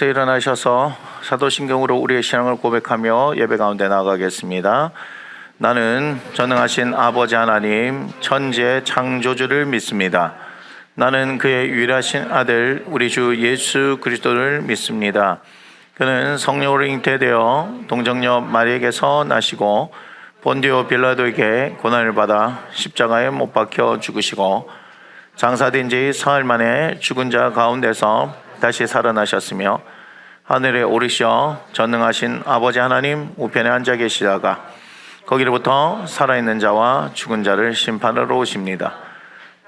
일어나셔서 사도신경으로 우리의 신앙을 고백하며 예배 가운데 나아가겠습니다. 나는 전능하신 아버지 하나님 천지의 창조주를 믿습니다. 나는 그의 유일하신 아들 우리 주 예수 그리스도를 믿습니다. 그는 성령으로 잉태되어 동정녀 마리에게서 나시고 본디오 빌라도에게 고난을 받아 십자가에 못 박혀 죽으시고 장사된 지 사흘 만에 죽은 자 가운데서 다시 살아나셨으며 하늘에 오르셔 전능하신 아버지 하나님 우편에 앉아 계시다가 거기로부터 살아있는 자와 죽은 자를 심판하러 오십니다.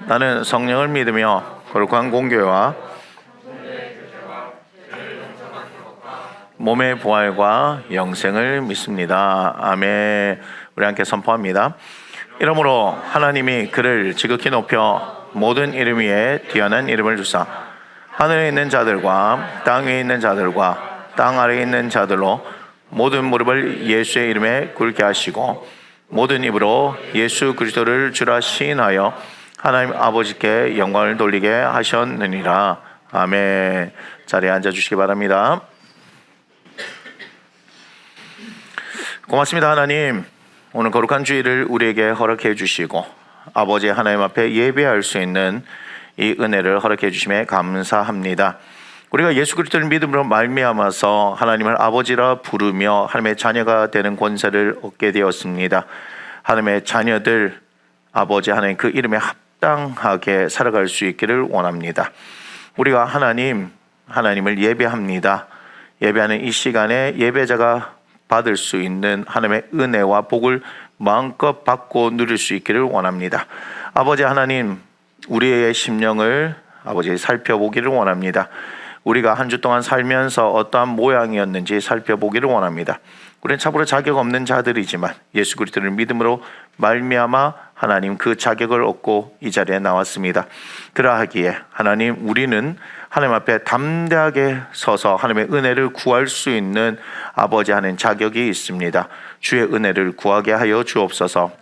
나는 성령을 믿으며 거룩한 공교회와 몸의 부활과 영생을 믿습니다. 아멘. 우리 함께 선포합니다. 이러므로 하나님이 그를 지극히 높여 모든 이름 위에 뛰어난 이름을 주사 하늘에 있는 자들과 땅 위에 있는 자들과 땅 아래에 있는 자들로 모든 무릎을 예수의 이름에 꿇게 하시고 모든 입으로 예수 그리스도를 주라 시인하여 하나님 아버지께 영광을 돌리게 하셨느니라. 아멘. 자리에 앉아주시기 바랍니다. 고맙습니다. 하나님, 오늘 거룩한 주일을 우리에게 허락해 주시고 아버지 하나님 앞에 예배할 수 있는 이 은혜를 허락해 주심에 감사합니다. 우리가 예수 그리스도를 믿음으로 말미암아서 하나님을 아버지라 부르며 하나님의 자녀가 되는 권세를 얻게 되었습니다. 하나님의 자녀들 아버지 하나님 그 이름에 합당하게 살아갈 수 있기를 원합니다. 우리가 하나님을 예배합니다. 예배하는 이 시간에 예배자가 받을 수 있는 하나님의 은혜와 복을 마음껏 받고 누릴 수 있기를 원합니다. 아버지 하나님, 우리의 심령을 아버지 살펴보기를 원합니다. 우리가 한 주 동안 살면서 어떠한 모양이었는지 살펴보기를 원합니다. 우리는 참으로 자격 없는 자들이지만 예수 그리스도를 믿음으로 말미암아 하나님 그 자격을 얻고 이 자리에 나왔습니다. 그러하기에 하나님, 우리는 하나님 앞에 담대하게 서서 하나님의 은혜를 구할 수 있는 아버지 하는 자격이 있습니다. 주의 은혜를 구하게 하여 주옵소서.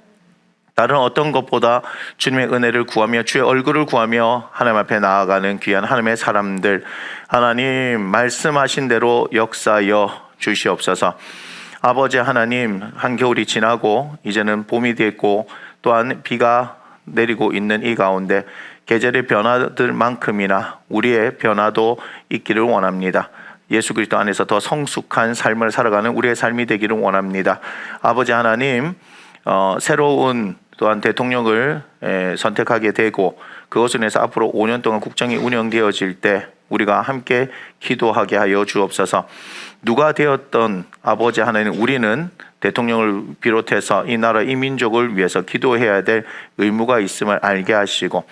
다른 어떤 것보다 주님의 은혜를 구하며 주의 얼굴을 구하며 하나님 앞에 나아가는 귀한 하나님의 사람들, 하나님 말씀하신 대로 역사하여 주시옵소서. 아버지 하나님, 한겨울이 지나고 이제는 봄이 됐고 또한 비가 내리고 있는 이 가운데 계절의 변화들만큼이나 우리의 변화도 있기를 원합니다. 예수 그리스도 안에서 더 성숙한 삶을 살아가는 우리의 삶이 되기를 원합니다. 아버지 하나님, 새로운 또한 대통령을 선택하게 되고 그것을 인해서 앞으로 5년 동안 국정이 운영되어질 때 우리가 함께 기도하게 하여 주옵소서. 누가 되었던 아버지 하나님, 우리는 대통령을 비롯해서 이 나라 이 민족을 위해서 기도해야 될 의무가 있음을 알게 하시고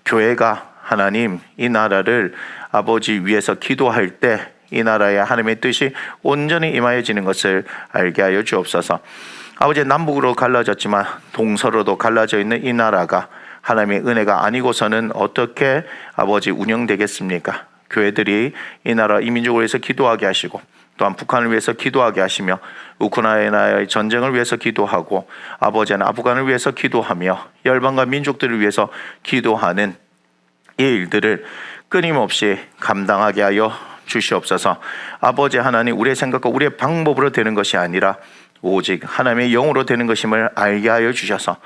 교회가 하나님 이 나라를 아버지 위해서 기도할 때 이 나라의 하나님의 뜻이 온전히 임하여지는 것을 알게 하여 주옵소서. 아버지, 남북으로 갈라졌지만 동서로도 갈라져 있는 이 나라가 하나님의 은혜가 아니고서는 어떻게 아버지 운영되겠습니까? 교회들이 이 나라 이 민족을 위해서 기도하게 하시고 또한 북한을 위해서 기도하게 하시며 우크라이나의 전쟁을 위해서 기도하고 아버지는 아프간을 위해서 기도하며 열방과 민족들을 위해서 기도하는 이 일들을 끊임없이 감당하게 하여 주시옵소서. 아버지 하나님, 우리의 생각과 우리의 방법으로 되는 것이 아니라 오직 하나님의 영으로 되는 것임을 알게 하여 주셔서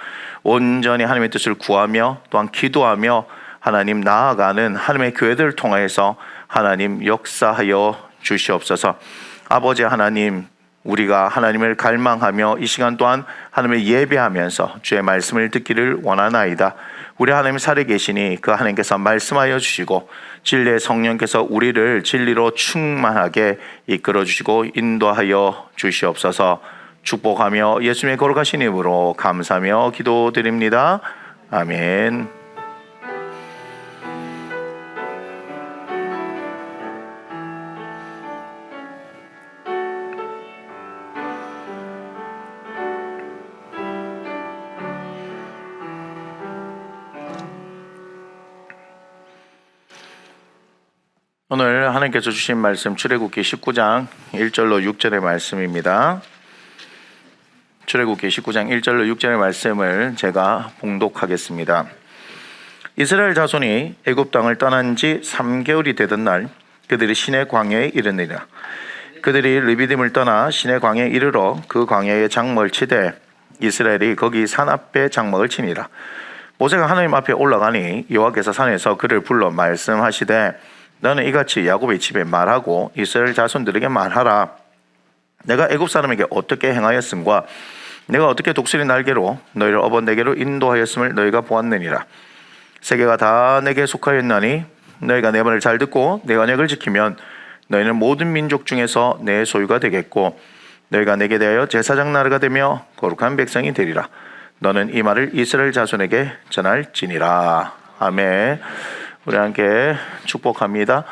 온전히 하나님의 뜻을 구하며 또한 기도하며 하나님 나아가는 하나님의 교회들을 통하여서 하나님 역사하여 주시옵소서. 아버지 하나님, 우리가 하나님을 갈망하며 이 시간 또한 하나님을 예배하면서 주의 말씀을 듣기를 원하나이다. 우리 하나님 살아계시니 그 하나님께서 말씀하여 주시고 진리의 성령께서 우리를 진리로 충만하게 이끌어 주시고 인도하여 주시옵소서. 축복하며 예수님의 거룩하신 이름으로 감사하며 기도드립니다. 아멘. 오늘 하나님께서 주신 말씀 출애굽기 19장 1절로 6절의 말씀입니다. 출애굽기 19장 1절로 6절의 말씀을 제가 봉독하겠습니다. 이스라엘 자손이 애굽 땅을 떠난 지 3개월이 되던 날 그들이 신의 광야에 이르니라. 그들이 르비딤을 떠나 신의 광야에 이르러 그 광야에 장막을 치되 이스라엘이 거기 산 앞에 장막을 치니라. 모세가 하나님 앞에 올라가니 여호와께서 산에서 그를 불러 말씀하시되 너는 이같이 야곱의 집에 말하고 이스라엘 자손들에게 말하라. 내가 애굽 사람에게 어떻게 행하였음과 내가 어떻게 독수리 날개로 너희를 업어내게로 인도하였음을 너희가 보았느니라. 세계가 다 내게 속하였나니 너희가 내 말을 잘 듣고 내 언약을 지키면 너희는 모든 민족 중에서 내 소유가 되겠고 너희가 내게 대하여 제사장 나라가 되며 거룩한 백성이 되리라. 너는 이 말을 이스라엘 자손에게 전할지니라. 아멘. 우리 함께 축복합니다.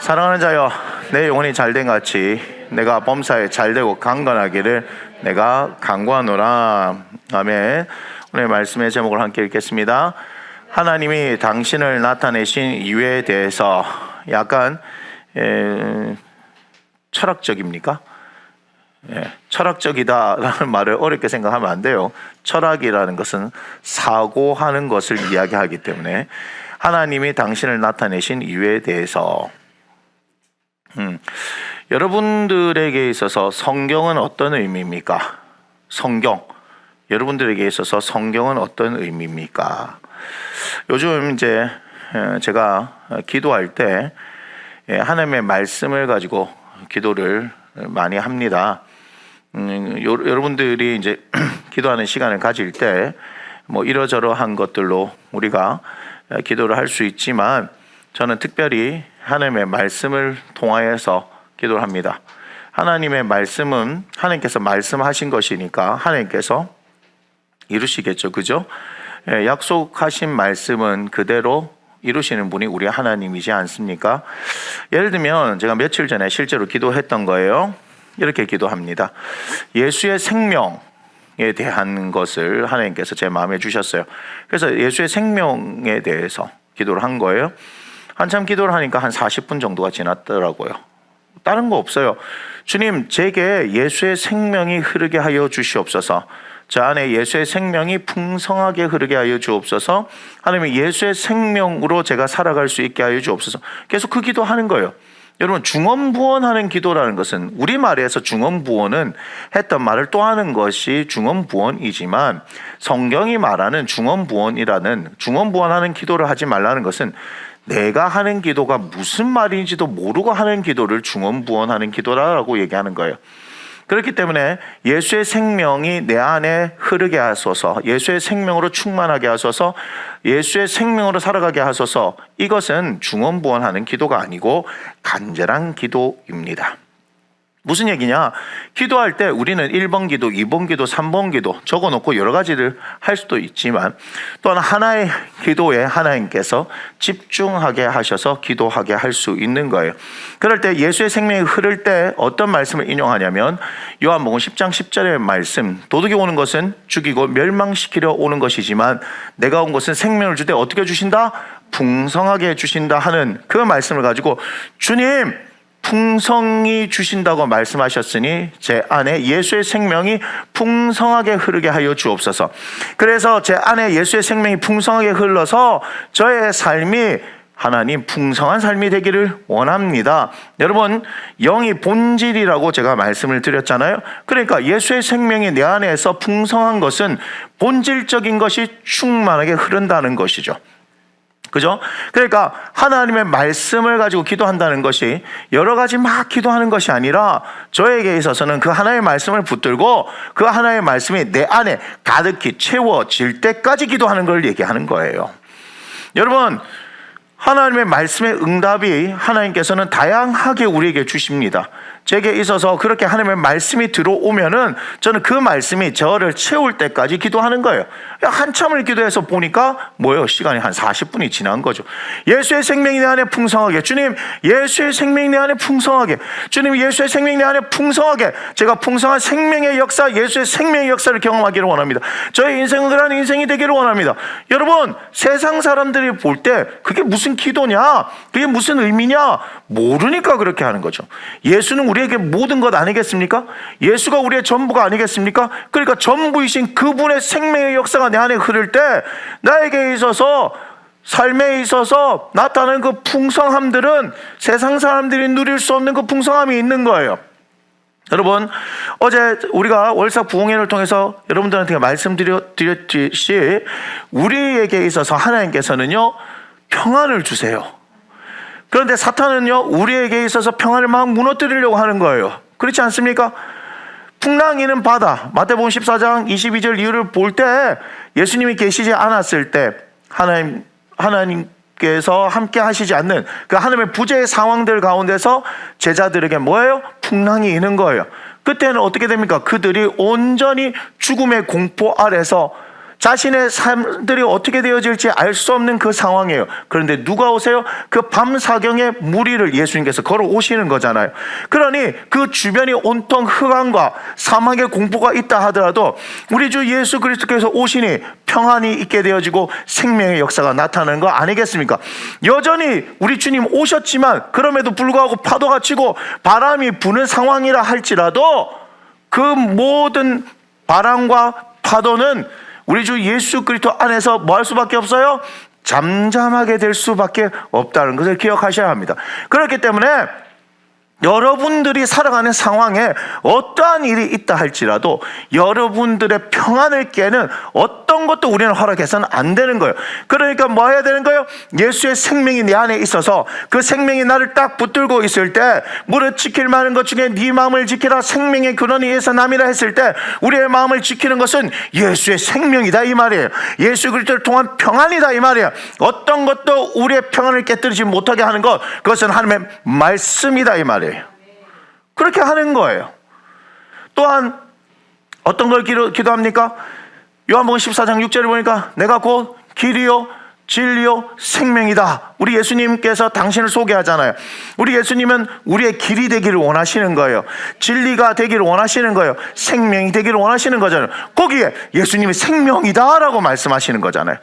사랑하는 자여, 내 영혼이 잘된 같이 내가 범사에 잘되고 강건하기를 내가 간구하노라. 아멘. 오늘 말씀의 제목을 함께 읽겠습니다. 하나님이 당신을 나타내신 이유에 대해서 약간 철학적입니까? 철학적이다라는 말을 어렵게 생각하면 안 돼요. 철학이라는 것은 사고하는 것을 이야기하기 때문에 하나님이 당신을 나타내신 이유에 대해서 여러분들에게 있어서 성경은 어떤 의미입니까? 성경, 여러분들에게 있어서 성경은 어떤 의미입니까? 요즘 이제 제가 기도할 때 하나님의 말씀을 가지고 기도를 많이 합니다. 여러분들이 이제 기도하는 시간을 가질 때 뭐 이러저러한 것들로 우리가 기도를 할 수 있지만 저는 특별히 하나님의 말씀을 통하여서 기도를 합니다. 하나님의 말씀은 하나님께서 말씀하신 것이니까 하나님께서 이루시겠죠. 그죠? 약속하신 말씀은 그대로 이루시는 분이 우리 하나님이지 않습니까? 예를 들면 제가 며칠 전에 실제로 기도했던 거예요. 이렇게 기도합니다. 예수의 생명에 대한 것을 하나님께서 제 마음에 주셨어요. 그래서 예수의 생명에 대해서 기도를 한 거예요. 한참 기도를 하니까 한 40분 정도가 지났더라고요. 다른 거 없어요. 주님, 제게 예수의 생명이 흐르게 하여 주시옵소서. 저 안에 예수의 생명이 풍성하게 흐르게 하여 주옵소서. 하나님, 예수의 생명으로 제가 살아갈 수 있게 하여 주옵소서. 계속 그 기도하는 거예요. 여러분, 중언부언하는 기도라는 것은 우리말에서 중언부언은 했던 말을 또 하는 것이 중언부언이지만 성경이 말하는 중언부언하는 기도를 하지 말라는 것은 내가 하는 기도가 무슨 말인지도 모르고 하는 기도를 중언부언하는 기도라고 얘기하는 거예요. 그렇기 때문에 예수의 생명이 내 안에 흐르게 하소서, 예수의 생명으로 충만하게 하소서, 예수의 생명으로 살아가게 하소서, 이것은 중언부언하는 기도가 아니고 간절한 기도입니다. 무슨 얘기냐? 기도할 때 우리는 1번 기도, 2번 기도, 3번 기도 적어놓고 여러 가지를 할 수도 있지만 또한 하나의 기도에 하나님께서 집중하게 하셔서 기도하게 할 수 있는 거예요. 그럴 때 예수의 생명이 흐를 때 어떤 말씀을 인용하냐면 요한복음 10장 10절의 말씀, 도둑이 오는 것은 죽이고 멸망시키려 오는 것이지만 내가 온 것은 생명을 주되 어떻게 주신다? 풍성하게 주신다 하는 그 말씀을 가지고 주님, 풍성히 주신다고 말씀하셨으니 제 안에 예수의 생명이 풍성하게 흐르게 하여 주옵소서. 그래서 제 안에 예수의 생명이 풍성하게 흘러서 저의 삶이 하나님 풍성한 삶이 되기를 원합니다. 여러분, 영이 본질이라고 제가 말씀을 드렸잖아요. 그러니까 예수의 생명이 내 안에서 풍성한 것은 본질적인 것이 충만하게 흐른다는 것이죠. 그죠? 그러니까 하나님의 말씀을 가지고 기도한다는 것이 여러 가지 막 기도하는 것이 아니라 저에게 있어서는 그 하나의 말씀을 붙들고 그 하나의 말씀이 내 안에 가득히 채워질 때까지 기도하는 걸 얘기하는 거예요. 여러분, 하나님의 말씀의 응답이 하나님께서는 다양하게 우리에게 주십니다. 제게 있어서 그렇게 하나님의 말씀이 들어오면은 저는 그 말씀이 저를 채울 때까지 기도하는 거예요. 한참을 기도해서 보니까 뭐예요? 시간이 한 40분이 지난 거죠. 예수의 생명이 내 안에 풍성하게, 주님 예수의 생명이 내 안에 풍성하게, 주님 예수의 생명이 내 안에 풍성하게, 제가 풍성한 생명의 역사, 예수의 생명의 역사를 경험하기를 원합니다. 저의 인생은 그런 인생이 되기를 원합니다. 여러분, 세상 사람들이 볼 때 그게 무슨 기도냐, 그게 무슨 의미냐 모르니까 그렇게 하는 거죠. 예수는 우리에게 모든 것 아니겠습니까? 예수가 우리의 전부가 아니겠습니까? 그러니까 전부이신 그분의 생명의 역사가 내 안에 흐를 때 나에게 있어서 삶에 있어서 나타나는 그 풍성함들은 세상 사람들이 누릴 수 없는 그 풍성함이 있는 거예요. 여러분, 어제 우리가 월삭 부흥회를 통해서 여러분들한테 말씀드렸듯이 우리에게 있어서 하나님께서는요 평안을 주세요. 그런데 사탄은요 우리에게 있어서 평안을 막 무너뜨리려고 하는 거예요. 그렇지 않습니까? 풍랑이는 바다, 마태복음 14장 22절 이유를 볼 때 예수님이 계시지 않았을 때 하나님께서 함께 하시지 않는 그 하나님의 부재의 상황들 가운데서 제자들에게 뭐예요? 풍랑이 있는 거예요. 그때는 어떻게 됩니까? 그들이 온전히 죽음의 공포 아래서 자신의 삶들이 어떻게 되어질지 알 수 없는 그 상황이에요. 그런데 누가 오세요? 그 밤사경의 무리를 예수님께서 걸어오시는 거잖아요. 그러니 그 주변이 온통 흑암과 사막의 공포가 있다 하더라도 우리 주 예수 그리스도께서 오시니 평안이 있게 되어지고 생명의 역사가 나타나는 거 아니겠습니까? 여전히 우리 주님 오셨지만 그럼에도 불구하고 파도가 치고 바람이 부는 상황이라 할지라도 그 모든 바람과 파도는 우리 주 예수 그리스도 안에서 뭐 할 수밖에 없어요? 잠잠하게 될 수밖에 없다는 것을 기억하셔야 합니다. 그렇기 때문에 여러분들이 살아가는 상황에 어떠한 일이 있다 할지라도 여러분들의 평안을 깨는 어떤 것도 우리는 허락해서는 안 되는 거예요. 그러니까 뭐 해야 되는 거예요? 예수의 생명이 내 안에 있어서 그 생명이 나를 딱 붙들고 있을 때 무릇 지킬 만한 것 중에 네 마음을 지키라 생명의 근원이 에서 남이라 했을 때 우리의 마음을 지키는 것은 예수의 생명이다 이 말이에요. 예수 그리스도를 통한 평안이다 이 말이에요. 어떤 것도 우리의 평안을 깨뜨리지 못하게 하는 것, 그것은 하나님의 말씀이다 이 말이에요. 그렇게 하는 거예요. 또한 어떤 걸 기도합니까? 요한복음 14장 6절을 보니까 내가 곧 길이요 진리요 생명이다. 우리 예수님께서 당신을 소개하잖아요. 우리 예수님은 우리의 길이 되기를 원하시는 거예요. 진리가 되기를 원하시는 거예요. 생명이 되기를 원하시는 거잖아요. 거기에 예수님이 생명이다 라고 말씀하시는 거잖아요.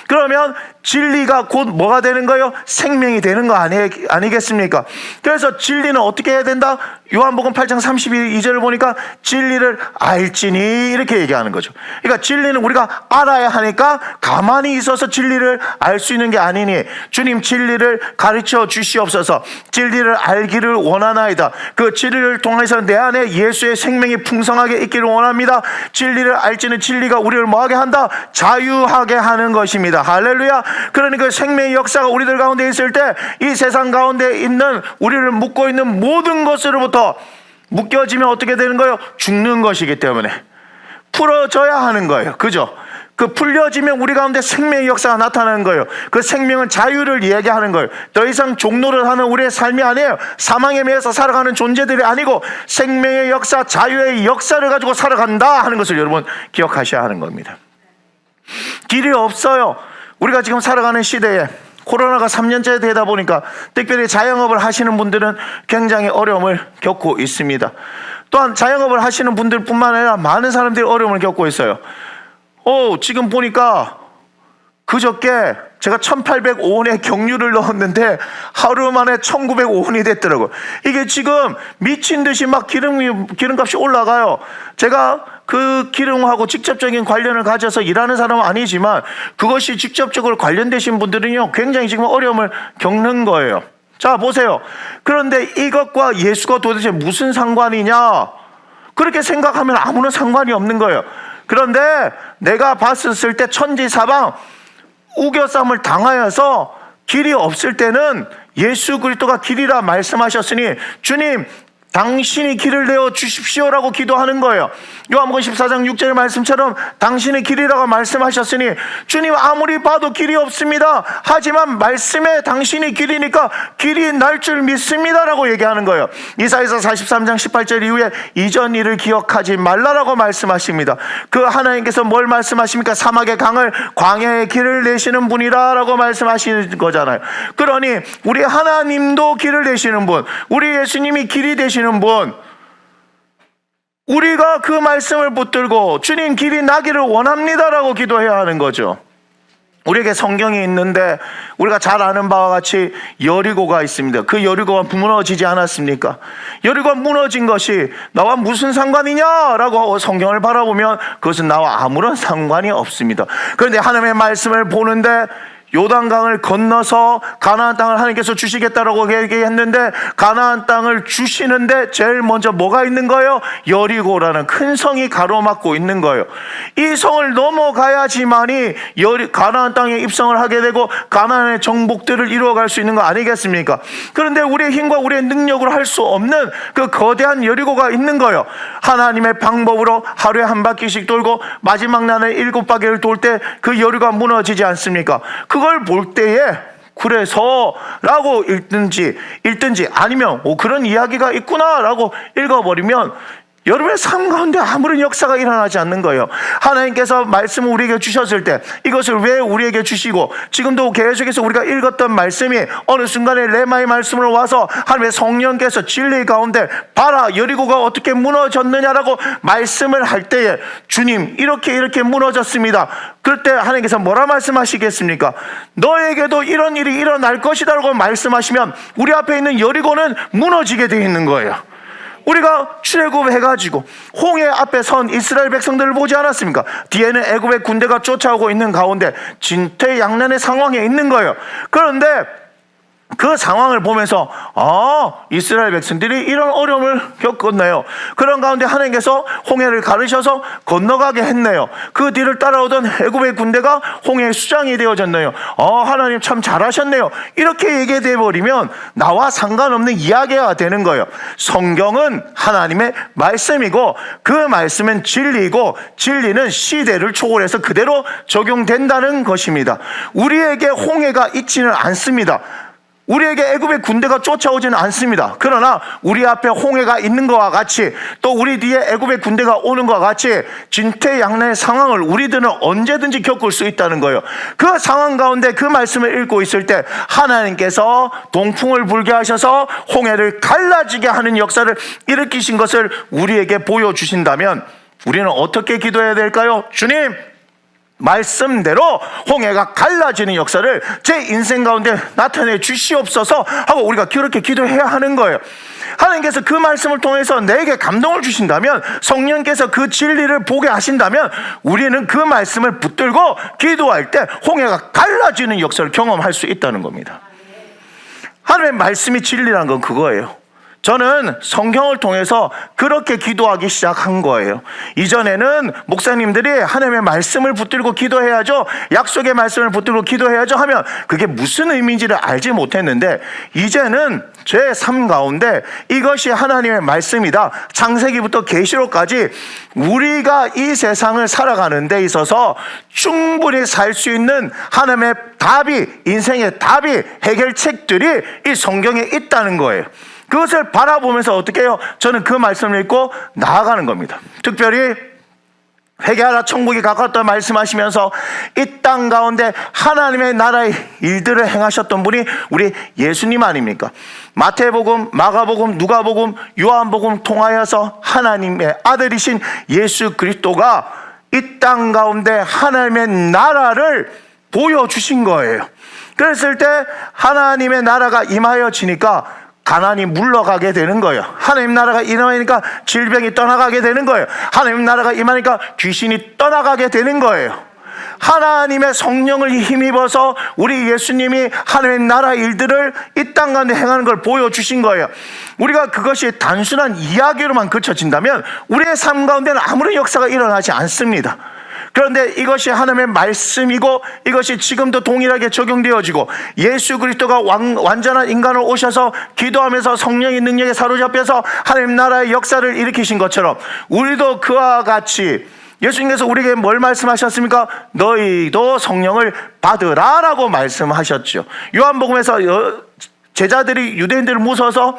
그러면 진리가 곧 뭐가 되는 거예요? 생명이 되는 거 아니겠습니까? 그래서 진리는 어떻게 해야 된다? 요한복음 8장 32절을 보니까 진리를 알지니 이렇게 얘기하는 거죠. 그러니까 진리는 우리가 알아야 하니까 가만히 있어서 진리를 알 수 있는 게 아니니 주님 진리를 가르쳐 주시옵소서. 진리를 알기를 원하나이다. 그 진리를 통해서 내 안에 예수의 생명이 풍성하게 있기를 원합니다. 진리를 알지는 진리가 우리를 뭐하게 한다? 자유하게 하는 것입니다. 할렐루야. 그러니까 생명의 역사가 우리들 가운데 있을 때 이 세상 가운데 있는 우리를 묶고 있는 모든 것으로부터 묶여지면 어떻게 되는 거예요? 죽는 것이기 때문에 풀어져야 하는 거예요. 그죠? 그 풀려지면 우리 가운데 생명의 역사가 나타나는 거예요. 그 생명은 자유를 이야기하는 거예요. 더 이상 종노를 하는 우리의 삶이 아니에요. 사망에 매여서 살아가는 존재들이 아니고 생명의 역사, 자유의 역사를 가지고 살아간다 하는 것을 여러분 기억하셔야 하는 겁니다. 길이 없어요. 우리가 지금 살아가는 시대에 코로나가 3년째 되다 보니까 특별히 자영업을 하시는 분들은 굉장히 어려움을 겪고 있습니다. 또한 자영업을 하시는 분들뿐만 아니라 많은 사람들이 어려움을 겪고 있어요. 지금 보니까 그저께 제가 1805원에 경유를 넣었는데 하루 만에 1905원이 됐더라고요. 이게 지금 미친 듯이 막 기름값이 올라가요. 제가 그 기름하고 직접적인 관련을 가져서 일하는 사람은 아니지만 그것이 직접적으로 관련되신 분들은요 굉장히 지금 어려움을 겪는 거예요. 자 보세요. 그런데 이것과 예수가 도대체 무슨 상관이냐? 그렇게 생각하면 아무런 상관이 없는 거예요. 그런데 내가 봤을 때 천지사방 우겨쌈을 당하여서 길이 없을 때는 예수 그리스도가 길이라 말씀하셨으니 주님 당신이 길을 내어 주십시오라고 기도하는 거예요. 요한복음 14장 6절 말씀처럼 당신의 길이라고 말씀하셨으니 주님 아무리 봐도 길이 없습니다. 하지만 말씀에 당신이 길이니까 길이 날 줄 믿습니다라고 얘기하는 거예요. 이사야서 43장 18절 이후에 이전 일을 기억하지 말라라고 말씀하십니다. 그 하나님께서 뭘 말씀하십니까? 사막의 강을 광야의 길을 내시는 분이라라고 말씀하시는 거잖아요. 그러니 우리 하나님도 길을 내시는 분, 우리 예수님이 길이 되시는 분, 우리가 그 말씀을 붙들고 주님 길이 나기를 원합니다라고 기도해야 하는 거죠. 우리에게 성경이 있는데 우리가 잘 아는 바와 같이 여리고가 있습니다. 그 여리고가 무너지지 않았습니까? 여리고가 무너진 것이 나와 무슨 상관이냐라고 성경을 바라보면 그것은 나와 아무런 상관이 없습니다. 그런데 하나님의 말씀을 보는데 요단강을 건너서 가나안 땅을 하나님께서 주시겠다라고 얘기했는데, 가나안 땅을 주시는데 제일 먼저 뭐가 있는 거예요? 여리고라는 큰 성이 가로막고 있는 거예요. 이 성을 넘어가야지만이 가나안 땅에 입성을 하게 되고 가나안의 정복들을 이루어갈 수 있는 거 아니겠습니까? 그런데 우리의 힘과 우리의 능력으로 할 수 없는 그 거대한 여리고가 있는 거예요. 하나님의 방법으로 하루에 한 바퀴씩 돌고 마지막 날에 7바퀴를 돌 때 그 여리고가 무너지지 않습니까? 그걸 볼 때에 그래서 라고 읽든지 아니면 그런 이야기가 있구나 라고 읽어버리면 여러분의 삶 가운데 아무런 역사가 일어나지 않는 거예요. 하나님께서 말씀을 우리에게 주셨을 때 이것을 왜 우리에게 주시고, 지금도 계속해서 우리가 읽었던 말씀이 어느 순간에 레마의 말씀으로 와서 하나님의 성령께서 진리 가운데 봐라 여리고가 어떻게 무너졌느냐라고 말씀을 할 때에 주님 이렇게 무너졌습니다. 그럴 때 하나님께서 뭐라 말씀하시겠습니까? 너에게도 이런 일이 일어날 것이다 라고 말씀하시면 우리 앞에 있는 여리고는 무너지게 되어 있는 거예요. 우리가 출애굽해가지고 홍해 앞에 선 이스라엘 백성들을 보지 않았습니까? 뒤에는 애굽의 군대가 쫓아오고 있는 가운데 진퇴양난의 상황에 있는 거예요. 그런데 그 상황을 보면서 이스라엘 백성들이 이런 어려움을 겪었네요. 그런 가운데 하나님께서 홍해를 가르셔서 건너가게 했네요. 그 뒤를 따라오던 애굽의 군대가 홍해의 수장이 되어졌네요. 하나님 참 잘하셨네요. 이렇게 얘기해 버리면 나와 상관없는 이야기가 되는 거예요. 성경은 하나님의 말씀이고 그 말씀은 진리고 진리는 시대를 초월해서 그대로 적용된다는 것입니다. 우리에게 홍해가 있지는 않습니다. 우리에게 애굽의 군대가 쫓아오지는 않습니다. 그러나 우리 앞에 홍해가 있는 것과 같이 또 우리 뒤에 애굽의 군대가 오는 것과 같이 진퇴양난의 상황을 우리들은 언제든지 겪을 수 있다는 거예요. 그 상황 가운데 그 말씀을 읽고 있을 때 하나님께서 동풍을 불게 하셔서 홍해를 갈라지게 하는 역사를 일으키신 것을 우리에게 보여주신다면 우리는 어떻게 기도해야 될까요? 주님, 말씀대로 홍해가 갈라지는 역사를 제 인생 가운데 나타내 주시옵소서 하고 우리가 그렇게 기도해야 하는 거예요. 하나님께서 그 말씀을 통해서 내게 감동을 주신다면, 성령께서 그 진리를 보게 하신다면 우리는 그 말씀을 붙들고 기도할 때 홍해가 갈라지는 역사를 경험할 수 있다는 겁니다. 하나님의 말씀이 진리라는 건 그거예요. 저는 성경을 통해서 그렇게 기도하기 시작한 거예요. 이전에는 목사님들이 하나님의 말씀을 붙들고 기도해야죠, 약속의 말씀을 붙들고 기도해야죠 하면 그게 무슨 의미인지를 알지 못했는데, 이제는 제 삶 가운데 이것이 하나님의 말씀이다. 창세기부터 계시록까지 우리가 이 세상을 살아가는 데 있어서 충분히 살 수 있는 하나님의 답이, 인생의 답이, 해결책들이 이 성경에 있다는 거예요. 그것을 바라보면서 어떻게 해요? 저는 그 말씀을 읽고 나아가는 겁니다. 특별히 회개하라 천국이 가깝다 말씀하시면서 이 땅 가운데 하나님의 나라의 일들을 행하셨던 분이 우리 예수님 아닙니까? 마태복음, 마가복음, 누가복음, 요한복음 통하여서 하나님의 아들이신 예수 그리스도가 이 땅 가운데 하나님의 나라를 보여주신 거예요. 그랬을 때 하나님의 나라가 임하여지니까 가난이 물러가게 되는 거예요. 하나님 나라가 임하니까 질병이 떠나가게 되는 거예요. 하나님 나라가 임하니까 귀신이 떠나가게 되는 거예요. 하나님의 성령을 힘입어서 우리 예수님이 하나님의 나라 일들을 이 땅 가운데 행하는 걸 보여주신 거예요. 우리가 그것이 단순한 이야기로만 그쳐진다면 우리의 삶 가운데는 아무런 역사가 일어나지 않습니다. 그런데 이것이 하나님의 말씀이고 이것이 지금도 동일하게 적용되어지고 예수 그리스도가 완전한 인간으로 오셔서 기도하면서 성령의 능력에 사로잡혀서 하나님 나라의 역사를 일으키신 것처럼 우리도 그와 같이 예수님께서 우리에게 뭘 말씀하셨습니까? 너희도 성령을 받으라 라고 말씀하셨죠. 요한복음에서 제자들이 유대인들을 무서워서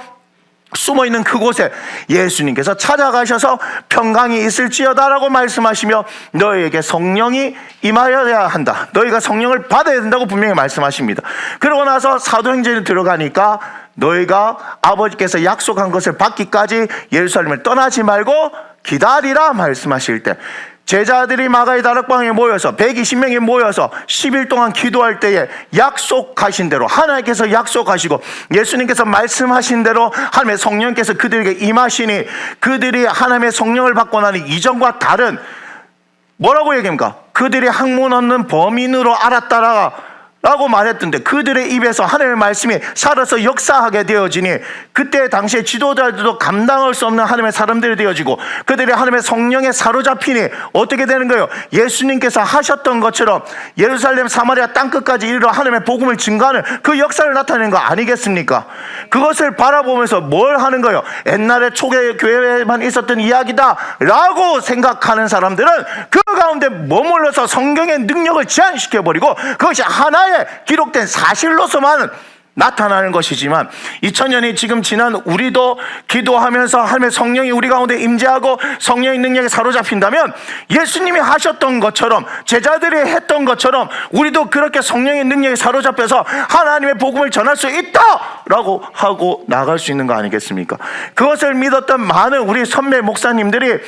숨어있는 그곳에 예수님께서 찾아가셔서 평강이 있을지어다라고 말씀하시며 너희에게 성령이 임하여야 한다, 너희가 성령을 받아야 된다고 분명히 말씀하십니다. 그러고 나서 사도행전에 들어가니까 너희가 아버지께서 약속한 것을 받기까지 예루살렘을 떠나지 말고 기다리라 말씀하실 때 제자들이 마가의 다락방에 모여서 120명이 모여서 10일 동안 기도할 때에 약속하신 대로 하나님께서 약속하시고 예수님께서 말씀하신 대로 하나님의 성령께서 그들에게 임하시니 그들이 하나님의 성령을 받고 나니 이전과 다른 뭐라고 얘기합니까? 그들이 학문 없는 범인으로 알았다라 라고 말했던데 그들의 입에서 하나님의 말씀이 살아서 역사하게 되어지니 그때 당시에 지도자들도 감당할 수 없는 하나님의 사람들이 되어지고 그들이 하나님의 성령에 사로잡히니 어떻게 되는 거예요? 예수님께서 하셨던 것처럼 예루살렘 사마리아 땅끝까지 이르러 하나님의 복음을 증거하는 그 역사를 나타내는 거 아니겠습니까? 그것을 바라보면서 뭘 하는 거예요? 옛날에 초대 교회에만 있었던 이야기다 라고 생각하는 사람들은 그 가운데 머물러서 성경의 능력을 제한시켜버리고 그것이 하나의 기록된 사실로서만 나타나는 것이지만 2000년이 지금 지난 우리도 기도하면서 하나님의 성령이 우리 가운데 임재하고 성령의 능력에 사로잡힌다면 예수님이 하셨던 것처럼 제자들이 했던 것처럼 우리도 그렇게 성령의 능력에 사로잡혀서 하나님의 복음을 전할 수 있다라고 하고 나갈 수 있는 거 아니겠습니까? 그것을 믿었던 많은 우리 선배 목사님들이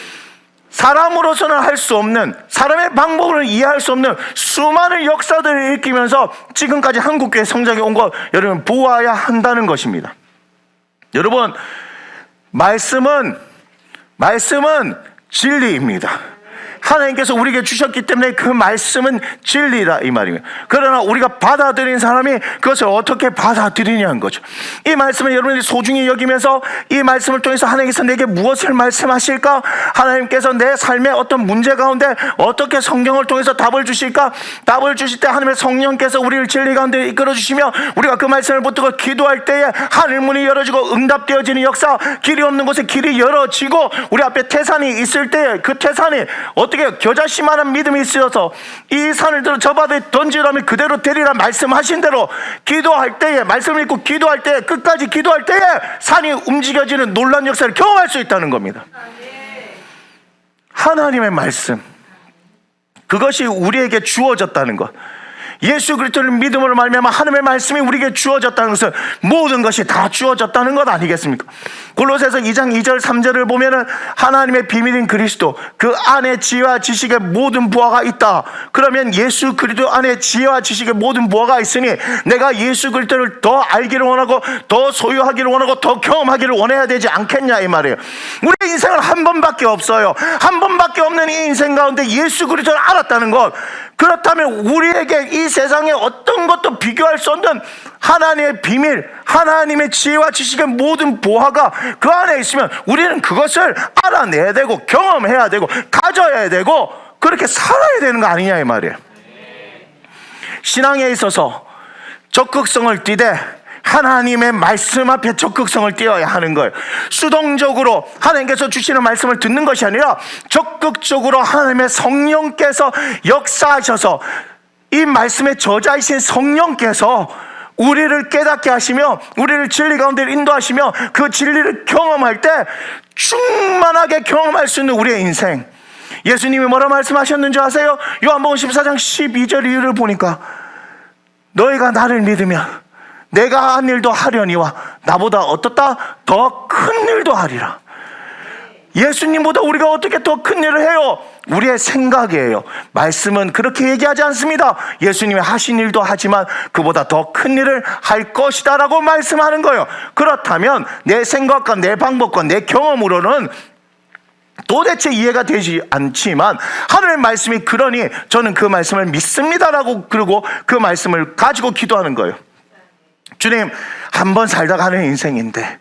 사람으로서는 할 수 없는, 사람의 방법으로 이해할 수 없는 수많은 역사들을 일으키면서 지금까지 한국교회 성장에 온 것 여러분 보아야 한다는 것입니다. 여러분, 말씀은 진리입니다. 하나님께서 우리에게 주셨기 때문에 그 말씀은 진리다 이 말입니다. 그러나 우리가 받아들인 사람이 그것을 어떻게 받아들이냐는 거죠. 이 말씀을 여러분들이 소중히 여기면서 이 말씀을 통해서 하나님께서 내게 무엇을 말씀하실까? 하나님께서 내 삶의 어떤 문제 가운데 어떻게 성경을 통해서 답을 주실까? 답을 주실 때 하나님의 성령께서 우리를 진리 가운데 이끌어 주시며 우리가 그 말씀을 붙들고 기도할 때에 하늘문이 열어지고 응답되어지는 역사, 길이 없는 곳에 길이 열어지고 우리 앞에 태산이 있을 때 그 태산이 어떻게 겨자씨만한 믿음이 있어서 이 산을 들어 저 바다에 던지라면 그대로 되리라 말씀하신 대로 기도할 때에 말씀을 읽고 기도할 때에 끝까지 기도할 때에 산이 움직여지는 놀라운 역사를 경험할 수 있다는 겁니다. 하나님의 말씀, 그것이 우리에게 주어졌다는 것, 예수 그리스도를 믿음으로 말미암아 하나님의 말씀이 우리에게 주어졌다는 것은 모든 것이 다 주어졌다는 것 아니겠습니까? 골로새서 2장 2절 3절을 보면은 하나님의 비밀인 그리스도 그 안에 지혜와 지식의 모든 부하가 있다. 그러면 예수 그리스도 안에 지혜와 지식의 모든 부하가 있으니 내가 예수 그리스도를 더 알기를 원하고 더 소유하기를 원하고 더 경험하기를 원해야 되지 않겠냐 이 말이에요. 우리 인생은 한 번밖에 없어요. 한 번밖에 없는 이 인생 가운데 예수 그리스도를 알았다는 것, 그렇다면 우리에게 이 세상에 어떤 것도 비교할 수 없는 하나님의 비밀, 하나님의 지혜와 지식의 모든 보화가 그 안에 있으면 우리는 그것을 알아내야 되고 경험해야 되고 가져야 되고 그렇게 살아야 되는 거 아니냐 이 말이에요. 신앙에 있어서 적극성을 띠되 하나님의 말씀 앞에 적극성을 띄어야 하는 거예요. 수동적으로 하나님께서 주시는 말씀을 듣는 것이 아니라 적극적으로 하나님의 성령께서 역사하셔서 이 말씀의 저자이신 성령께서 우리를 깨닫게 하시며 우리를 진리 가운데 인도하시며 그 진리를 경험할 때 충만하게 경험할 수 있는 우리의 인생. 예수님이 뭐라 말씀하셨는지 아세요? 요한복음 14장 12절 이유를 보니까 너희가 나를 믿으면 내가 한 일도 하려니와 나보다 어떻다? 더 큰 일도 하리라. 예수님보다 우리가 어떻게 더 큰 일을 해요? 우리의 생각이에요. 말씀은 그렇게 얘기하지 않습니다. 예수님이 하신 일도 하지만 그보다 더 큰 일을 할 것이다 라고 말씀하는 거예요. 그렇다면 내 생각과 내 방법과 내 경험으로는 도대체 이해가 되지 않지만 하나님의 말씀이 그러니 저는 그 말씀을 믿습니다라고 그러고 그 말씀을 가지고 기도하는 거예요. 주님, 한번 살다 가는 인생인데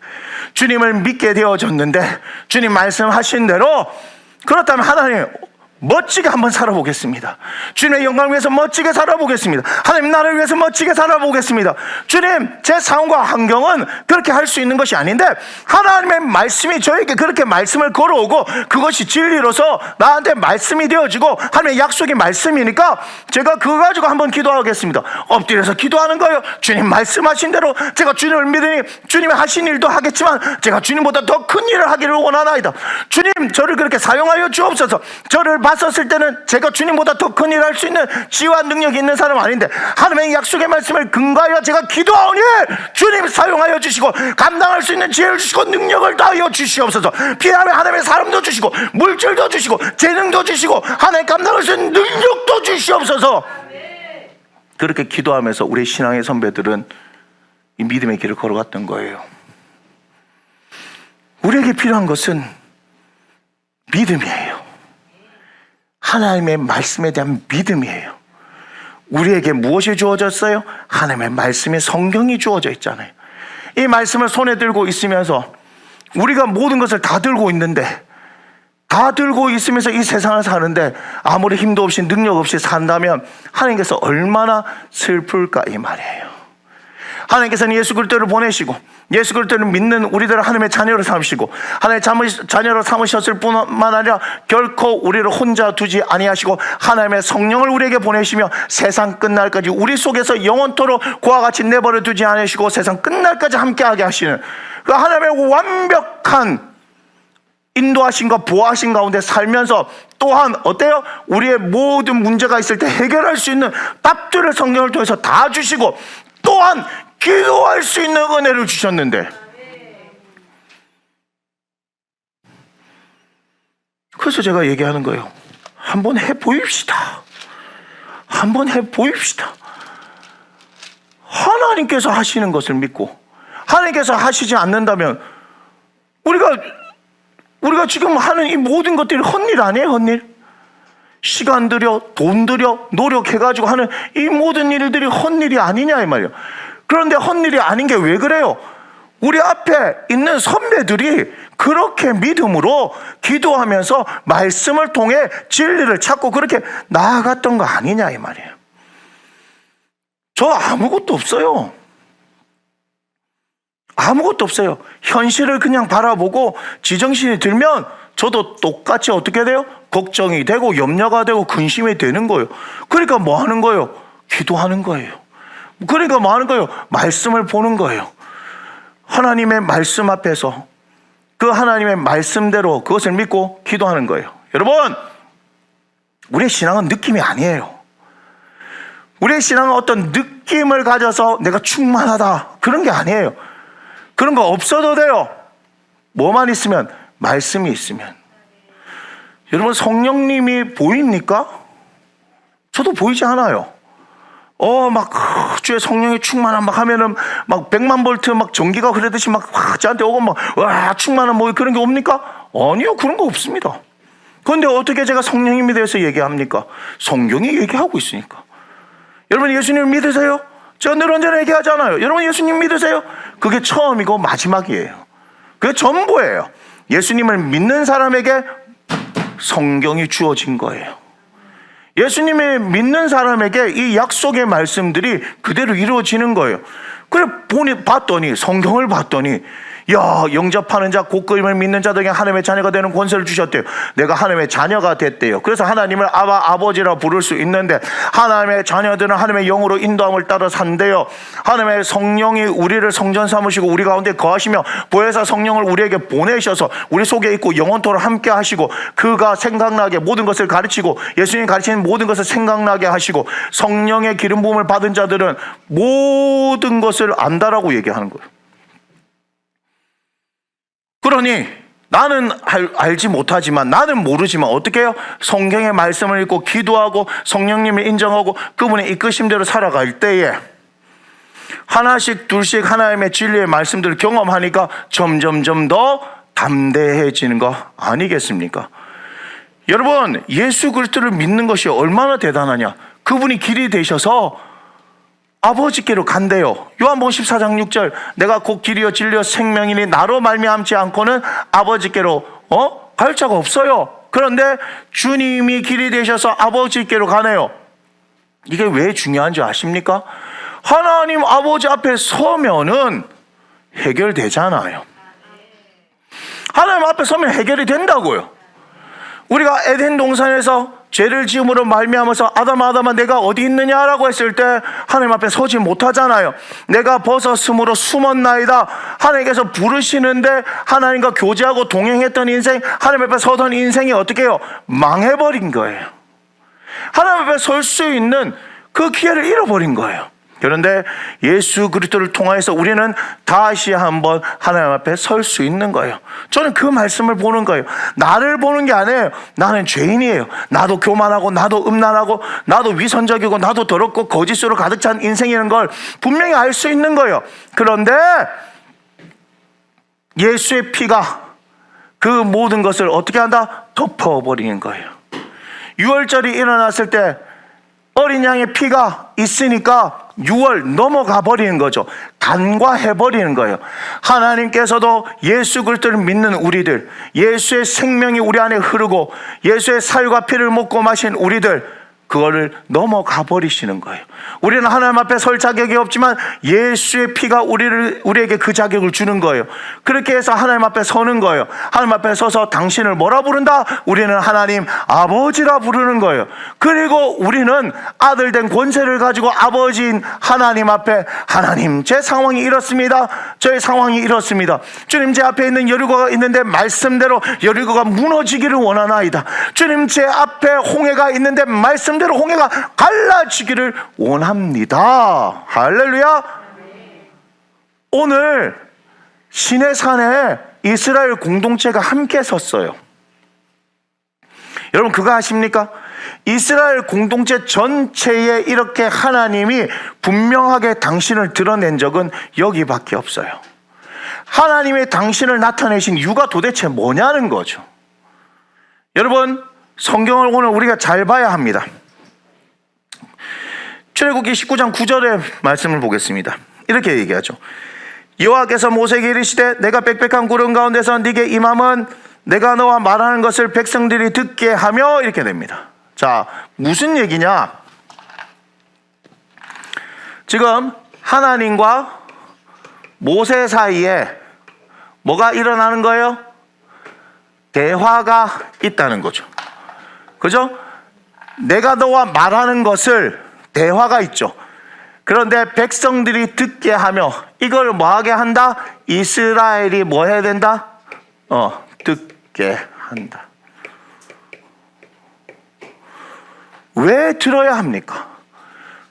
주님을 믿게 되어졌는데 주님 말씀하신 대로 그렇다면 하나님 멋지게 한번 살아보겠습니다. 주님의 영광을 위해서 멋지게 살아보겠습니다. 하나님 나를 위해서 멋지게 살아보겠습니다. 주님, 제 상황과 환경은 그렇게 할 수 있는 것이 아닌데 하나님의 말씀이 저에게 그렇게 말씀을 걸어오고 그것이 진리로서 나한테 말씀이 되어지고 하나님의 약속이 말씀이니까 제가 그거 가지고 한번 기도하겠습니다. 엎드려서 기도하는 거예요. 주님 말씀하신 대로 제가 주님을 믿으니 주님이 하신 일도 하겠지만 제가 주님보다 더 큰 일을 하기를 원하나이다. 주님, 저를 그렇게 사용하여 주옵소서. 저를 봤었을 때는 제가 주님보다 더 큰 일을 할 수 있는 지혜와 능력이 있는 사람 아닌데 하나님의 약속의 말씀을 근거하여 제가 기도하오니 주님 사용하여 주시고 감당할 수 있는 지혜를 주시고 능력을 다하여 주시옵소서. 피하면 하나님의 사람도 주시고 물질도 주시고 재능도 주시고 하나님 감당할 수 있는 능력도 주시옵소서. 그렇게 기도하면서 우리 신앙의 선배들은 이 믿음의 길을 걸어갔던 거예요. 우리에게 필요한 것은 믿음이에요. 하나님의 말씀에 대한 믿음이에요. 우리에게 무엇이 주어졌어요? 하나님의 말씀이, 성경이 주어져 있잖아요. 이 말씀을 손에 들고 있으면서 우리가 모든 것을 다 들고 있는데, 다 들고 있으면서 이 세상을 사는데 아무리 힘도 없이 능력 없이 산다면 하나님께서 얼마나 슬플까 이 말이에요. 하나님께서는 예수 그리스도를 보내시고 예수 그리스도를 믿는 우리들을 하나님의 자녀로 삼으시고 하나님의 자녀로 삼으셨을 뿐만 아니라 결코 우리를 혼자 두지 아니하시고 하나님의 성령을 우리에게 보내시며 세상 끝날까지 우리 속에서 영원토록 그와 같이 내버려 두지 않으시고 세상 끝날까지 함께하게 하시는 그 하나님의 완벽한 인도하신 보호하신 가운데 살면서 또한 어때요? 우리의 모든 문제가 있을 때 해결할 수 있는 답들을 성경을 통해서 다 주시고 또한 기도할 수 있는 은혜를 주셨는데, 그래서 제가 얘기하는 거예요. 한번 해보입시다. 한번 해보입시다. 하나님께서 하시는 것을 믿고 하나님께서 하시지 않는다면 우리가 지금 하는 이 모든 것들이 헛일 아니에요? 헛일? 시간 들여 돈 들여 노력해가지고 하는 이 모든 일들이 헛일이 아니냐 이 말이에요. 그런데 헛일이 아닌 게 왜 그래요? 우리 앞에 있는 선배들이 그렇게 믿음으로 기도하면서 말씀을 통해 진리를 찾고 그렇게 나아갔던 거 아니냐 이 말이에요. 저 아무것도 없어요. 아무것도 없어요. 현실을 그냥 바라보고 지정신이 들면 저도 똑같이 어떻게 돼요? 걱정이 되고 염려가 되고 근심이 되는 거예요. 그러니까 뭐 하는 거예요? 기도하는 거예요. 그러니까 뭐 하는 거예요? 말씀을 보는 거예요. 하나님의 말씀 앞에서 그 하나님의 말씀대로 그것을 믿고 기도하는 거예요. 여러분, 우리의 신앙은 느낌이 아니에요. 우리의 신앙은 어떤 느낌을 가져서 내가 충만하다 그런 게 아니에요. 그런 거 없어도 돼요. 뭐만 있으면, 말씀이 있으면. 여러분, 성령님이 보입니까? 저도 보이지 않아요. 주의 성령이 충만한 막 하면은 막 100만 볼트 막 전기가 흐르듯이 막 저한테 오고 막 와 충만한 뭐 그런 게 옵니까? 아니요, 그런 거 없습니다. 그런데 어떻게 제가 성령님에 대해서 얘기합니까? 성경이 얘기하고 있으니까. 여러분, 예수님 믿으세요? 제가 늘 언제나 얘기하잖아요. 여러분, 예수님 믿으세요? 그게 처음이고 마지막이에요. 그게 전부예요. 예수님을 믿는 사람에게 성경이 주어진 거예요. 예수님을 믿는 사람에게 이 약속의 말씀들이 그대로 이루어지는 거예요. 그래 봤더니, 성경을 봤더니 영접하는 자 곧 그임을 믿는 자들에게 하나님의 자녀가 되는 권세를 주셨대요. 내가 하나님의 자녀가 됐대요. 그래서 하나님을 아버지라 부를 수 있는데 하나님의 자녀들은 하나님의 영으로 인도함을 따라 산대요. 하나님의 성령이 우리를 성전 삼으시고 우리 가운데 거하시며 보혜사 성령을 우리에게 보내셔서 우리 속에 있고 영원토록 함께 하시고 그가 생각나게 모든 것을 가르치고 예수님이 가르치는 모든 것을 생각나게 하시고 성령의 기름 부음을 받은 자들은 모든 것을 안다라고 얘기하는 거예요. 그러니 나는 알지 못하지만, 나는 모르지만 어떻게 해요? 성경의 말씀을 읽고 기도하고 성령님을 인정하고 그분의 이끄심대로 살아갈 때에 하나씩 둘씩 하나님의 진리의 말씀들을 경험하니까 점점점 더 담대해지는 거 아니겠습니까? 여러분, 예수 그리스도를 믿는 것이 얼마나 대단하냐. 그분이 길이 되셔서 아버지께로 간대요. 요한복음 14장 6절, 내가 곧 길이요 진리요 생명이니 나로 말미암지 않고는 아버지께로 갈 자가 없어요. 그런데 주님이 길이 되셔서 아버지께로 가네요. 이게 왜 중요한 줄 아십니까? 하나님 아버지 앞에 서면은 해결되잖아요. 하나님 앞에 서면 해결이 된다고요. 우리가 에덴 동산에서 죄를 지음으로 말미암아서 아담아 내가 어디 있느냐라고 했을 때 하나님 앞에 서지 못하잖아요. 내가 벗었으므로 숨었나이다. 하나님께서 부르시는데 하나님과 교제하고 동행했던 인생, 하나님 앞에 서던 인생이 어떻게 해요? 망해버린 거예요. 하나님 앞에 설 수 있는 그 기회를 잃어버린 거예요. 그런데 예수 그리스도를 통하여서 우리는 다시 한번 하나님 앞에 설 수 있는 거예요. 저는 그 말씀을 보는 거예요. 나를 보는 게 아니에요. 나는 죄인이에요. 나도 교만하고 나도 음란하고 나도 위선적이고 나도 더럽고 거짓으로 가득 찬 인생이라는 걸 분명히 알 수 있는 거예요. 그런데 예수의 피가 그 모든 것을 어떻게 한다? 덮어버리는 거예요. 유월절이 일어났을 때 어린 양의 피가 있으니까 6월 넘어가 버리는 거죠. 간과해 버리는 거예요. 하나님께서도 예수 그리스도를 믿는 우리들, 예수의 생명이 우리 안에 흐르고 예수의 살과 피를 먹고 마신 우리들, 그거를 넘어가 버리시는 거예요. 우리는 하나님 앞에 설 자격이 없지만 예수의 피가 우리에게 그 자격을 주는 거예요. 그렇게 해서 하나님 앞에 서는 거예요. 하나님 앞에 서서 당신을 뭐라 부른다? 우리는 하나님 아버지라 부르는 거예요. 그리고 우리는 아들 된 권세를 가지고 아버지인 하나님 앞에, 하나님 제 상황이 이렇습니다. 저의 상황이 이렇습니다. 주님, 제 앞에 있는 여리고가 있는데 말씀대로 여리고가 무너지기를 원하나이다. 주님, 제 앞에 홍해가 있는데 말씀대로 홍해가 갈라지기를 원합니다. 할렐루야. 오늘 시내산에 이스라엘 공동체가 함께 섰어요. 여러분, 그거 아십니까? 이스라엘 공동체 전체에 이렇게 하나님이 분명하게 당신을 드러낸 적은 여기밖에 없어요. 하나님의 당신을 나타내신 이유가 도대체 뭐냐는 거죠. 여러분, 성경을 오늘 우리가 잘 봐야 합니다. 출애굽기 19장 9절의 말씀을 보겠습니다. 이렇게 얘기하죠. 여호와께서 모세에게 이르시되 내가 빽빽한 구름 가운데서 네게 임함은 내가 너와 말하는 것을 백성들이 듣게 하며, 이렇게 됩니다. 자, 무슨 얘기냐? 지금 하나님과 모세 사이에 뭐가 일어나는 거예요? 대화가 있다는 거죠. 그죠? 내가 너와 말하는 것을, 대화가 있죠. 그런데 백성들이 듣게 하며, 이걸 뭐하게 한다? 이스라엘이 뭐 해야 된다? 듣게 한다. 왜 들어야 합니까?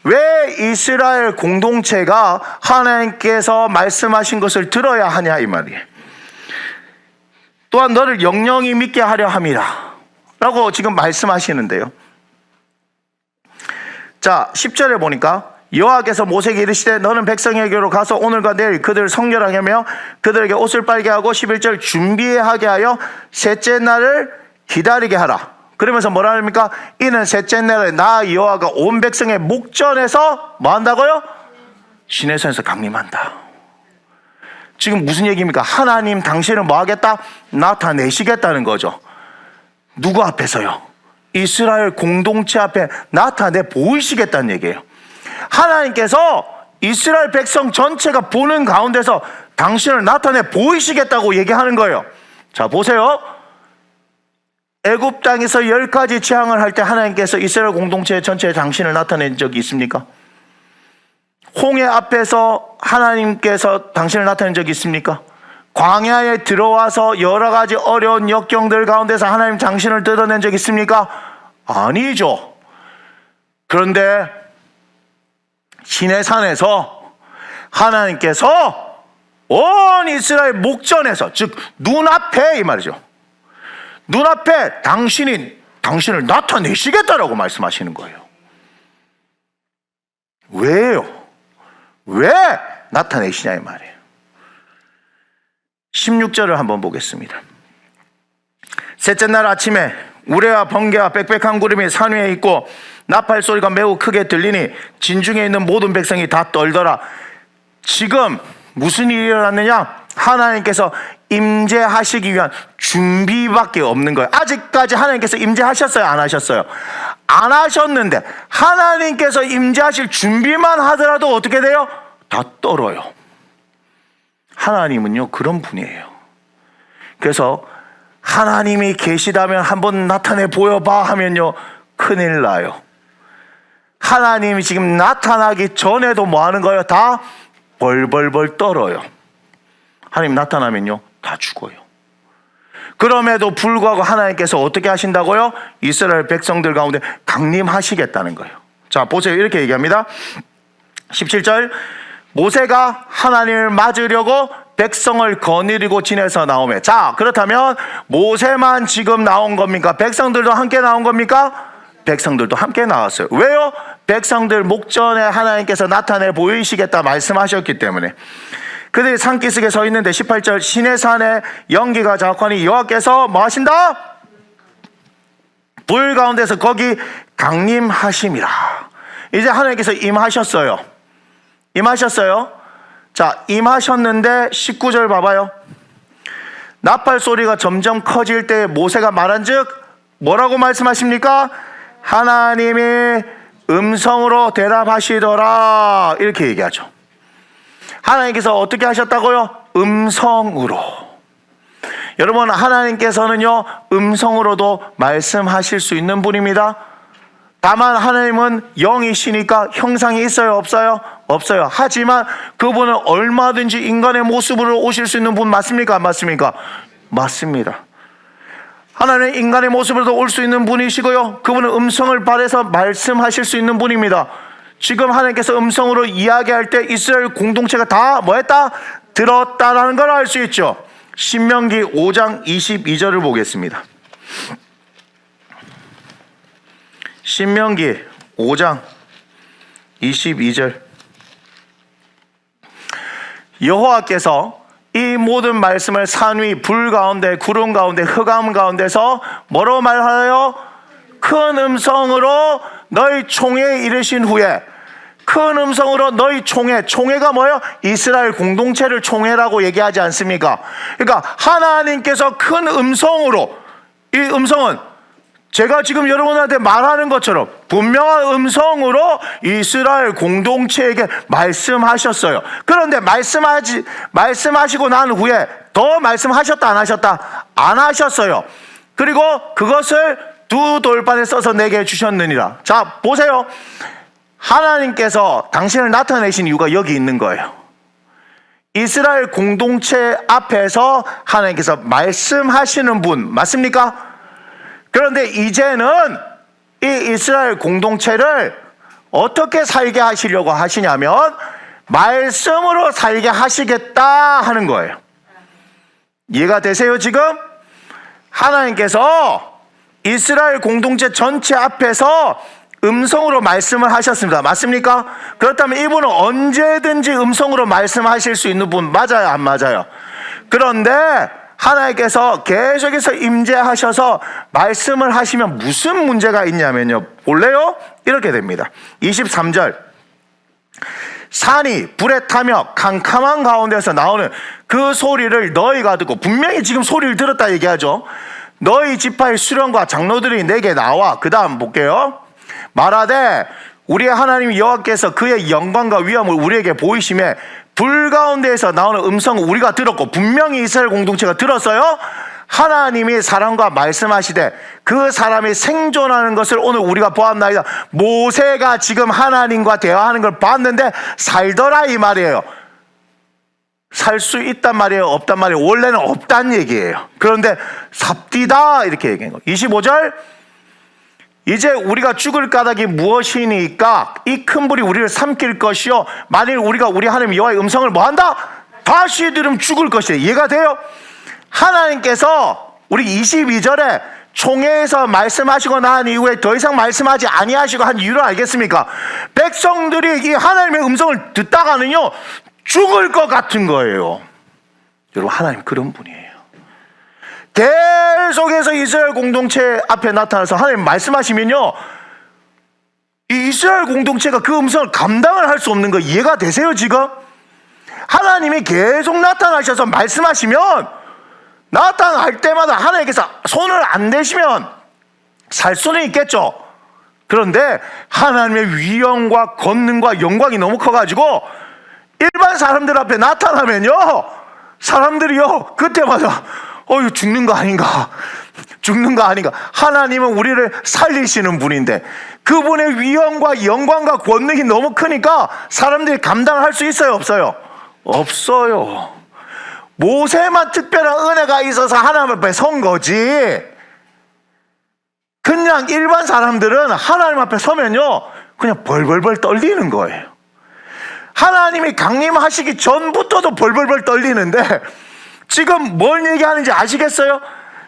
왜 이스라엘 공동체가 하나님께서 말씀하신 것을 들어야 하냐, 이 말이에요. 또한 너를 영영히 믿게 하려 함이라 라고 지금 말씀하시는데요. 자, 10절에 보니까 여호와께서 모세에게 이르시되 너는 백성에게로 가서 오늘과 내일 그들을 성결하게 하며 그들에게 옷을 빨게 하고 11절 준비하게 하여 셋째 날을 기다리게 하라. 그러면서 뭐라 합니까? 이는 셋째 날에 나 여호와가 온 백성의 목전에서 뭐 한다고요? 시내산에서 강림한다. 지금 무슨 얘기입니까? 하나님 당신을 뭐 하겠다? 나타내시겠다는 거죠. 누구 앞에서요? 이스라엘 공동체 앞에 나타내 보이시겠다는 얘기예요. 하나님께서 이스라엘 백성 전체가 보는 가운데서 당신을 나타내 보이시겠다고 얘기하는 거예요. 자, 보세요. 애굽 땅에서 10가지 재앙을 할 때 하나님께서 이스라엘 공동체 전체에 당신을 나타낸 적이 있습니까? 홍해 앞에서 하나님께서 당신을 나타낸 적이 있습니까? 광야에 들어와서 여러 가지 어려운 역경들 가운데서 하나님 당신을 드러낸 적 있습니까? 아니죠. 그런데 시내산에서 하나님께서 온 이스라엘 목전에서, 즉 눈앞에, 이 말이죠. 눈앞에 당신을 나타내시겠다라고 말씀하시는 거예요. 왜요? 왜 나타내시냐, 이 말이에요. 16절을 한번 보겠습니다. 셋째 날 아침에 우레와 번개와 빽빽한 구름이 산 위에 있고 나팔 소리가 매우 크게 들리니 진중에 있는 모든 백성이 다 떨더라. 지금 무슨 일이 일어났느냐? 하나님께서 임재하시기 위한 준비밖에 없는 거예요. 아직까지 하나님께서 임재하셨어요? 안 하셨어요? 안 하셨는데 하나님께서 임재하실 준비만 하더라도 어떻게 돼요? 다 떨어요. 하나님은요 그런 분이에요. 그래서 하나님이 계시다면 한번 나타내 보여봐 하면요 큰일 나요. 하나님이 지금 나타나기 전에도 뭐 하는 거예요? 다 벌벌벌 떨어요. 하나님 나타나면요 다 죽어요. 그럼에도 불구하고 하나님께서 어떻게 하신다고요? 이스라엘 백성들 가운데 강림하시겠다는 거예요. 자, 보세요. 이렇게 얘기합니다. 17절, 모세가 하나님을 맞으려고 백성을 거느리고 진에서 나오매. 자, 그렇다면 모세만 지금 나온 겁니까? 백성들도 함께 나온 겁니까? 백성들도 함께 나왔어요. 왜요? 백성들 목전에 하나님께서 나타내 보이시겠다 말씀하셨기 때문에. 그들이 산기슭에 서 있는데 18절, 시내산에 연기가 자욱하니 여호와께서 뭐 하신다? 불 가운데서 거기 강림하심이라. 이제 하나님께서 임하셨어요. 임하셨어요. 자, 임하셨는데 19절 봐봐요. 나팔 소리가 점점 커질 때 모세가 말한즉 뭐라고 말씀하십니까? 하나님이 음성으로 대답하시더라, 이렇게 얘기하죠. 하나님께서 어떻게 하셨다고요? 음성으로. 여러분, 하나님께서는요 음성으로도 말씀하실 수 있는 분입니다. 다만 하나님은 영이시니까 형상이 있어요, 없어요? 없어요. 하지만 그분은 얼마든지 인간의 모습으로 오실 수 있는 분 맞습니까, 안 맞습니까? 맞습니다. 하나님은 인간의 모습으로도 올 수 있는 분이시고요, 그분은 음성을 발해서 말씀하실 수 있는 분입니다. 지금 하나님께서 음성으로 이야기할 때 이스라엘 공동체가 다 뭐했다? 들었다라는 걸 알 수 있죠. 신명기 5장 22절을 보겠습니다. 신명기 5장 22절. 여호와께서 이 모든 말씀을 산 위 불 가운데 구름 가운데 흑암 가운데서 뭐로 말하여 큰 음성으로 너희 총회에 이르신 후에, 큰 음성으로 너희 총회가 뭐예요? 이스라엘 공동체를 총회라고 얘기하지 않습니까? 그러니까 하나님께서 큰 음성으로, 이 음성은 제가 지금 여러분한테 말하는 것처럼 분명한 음성으로 이스라엘 공동체에게 말씀하셨어요. 그런데 말씀하시고 난 후에 더 말씀하셨다 안 하셨다? 안 하셨어요. 그리고 그것을 두 돌판에 써서 내게 주셨느니라. 자, 보세요. 하나님께서 당신을 나타내신 이유가 여기 있는 거예요. 이스라엘 공동체 앞에서 하나님께서 말씀하시는 분 맞습니까? 그런데 이제는 이 이스라엘 공동체를 어떻게 살게 하시려고 하시냐면 말씀으로 살게 하시겠다 하는 거예요. 이해가 되세요 지금? 하나님께서 이스라엘 공동체 전체 앞에서 음성으로 말씀을 하셨습니다. 맞습니까? 그렇다면 이분은 언제든지 음성으로 말씀하실 수 있는 분 맞아요, 안 맞아요? 그런데 하나님께서 계속해서 임재하셔서 말씀을 하시면 무슨 문제가 있냐면요, 볼래요? 이렇게 됩니다. 23절. 산이 불에 타며 캄캄한 가운데서 나오는 그 소리를 너희가 듣고, 분명히 지금 소리를 들었다 얘기하죠. 너희 지파의 수령과 장로들이 내게 나와, 그 다음 볼게요. 말하되 우리의 하나님 여호와께서 그의 영광과 위엄을 우리에게 보이심에 불 가운데에서 나오는 음성을 우리가 들었고, 분명히 이스라엘 공동체가 들었어요. 하나님이 사람과 말씀하시되 그 사람이 생존하는 것을 오늘 우리가 보았나이다. 모세가 지금 하나님과 대화하는 걸 봤는데 살더라 이 말이에요. 살 수 있단 말이에요, 없단 말이에요? 원래는 없단 얘기예요. 그런데 삽디다 이렇게 얘기한 거예요. 25절. 이제 우리가 죽을 까닭이 무엇이니까 이 큰 불이 우리를 삼킬 것이요, 만일 우리가 우리 하나님 여호와의 음성을 뭐한다? 다시 들으면 죽을 것이에요. 이해가 돼요? 하나님께서 우리 22절에 총회에서 말씀하시고 난 이후에 더 이상 말씀하지 아니하시고 한 이유를 알겠습니까? 백성들이 이 하나님의 음성을 듣다가는요 죽을 것 같은 거예요. 여러분, 하나님 그런 분이에요. 계속해서 이스라엘 공동체 앞에 나타나서 하나님 말씀하시면요, 이 이스라엘 공동체가 그 음성을 감당을 할 수 없는 거 이해가 되세요 지금? 하나님이 계속 나타나셔서 말씀하시면 나타날 때마다 하나님께서 손을 안 대시면 살 수는 있겠죠. 그런데 하나님의 위엄과 권능과 영광이 너무 커가지고 일반 사람들 앞에 나타나면요, 사람들이요 그때마다 이거 죽는 거 아닌가, 죽는 거 아닌가. 하나님은 우리를 살리시는 분인데 그분의 위엄과 영광과 권능이 너무 크니까 사람들이 감당할 수 있어요, 없어요? 없어요. 모세만 특별한 은혜가 있어서 하나님 앞에 선 거지, 그냥 일반 사람들은 하나님 앞에 서면요 그냥 벌벌벌 떨리는 거예요. 하나님이 강림하시기 전부터도 벌벌벌 떨리는데 지금 뭘 얘기하는지 아시겠어요?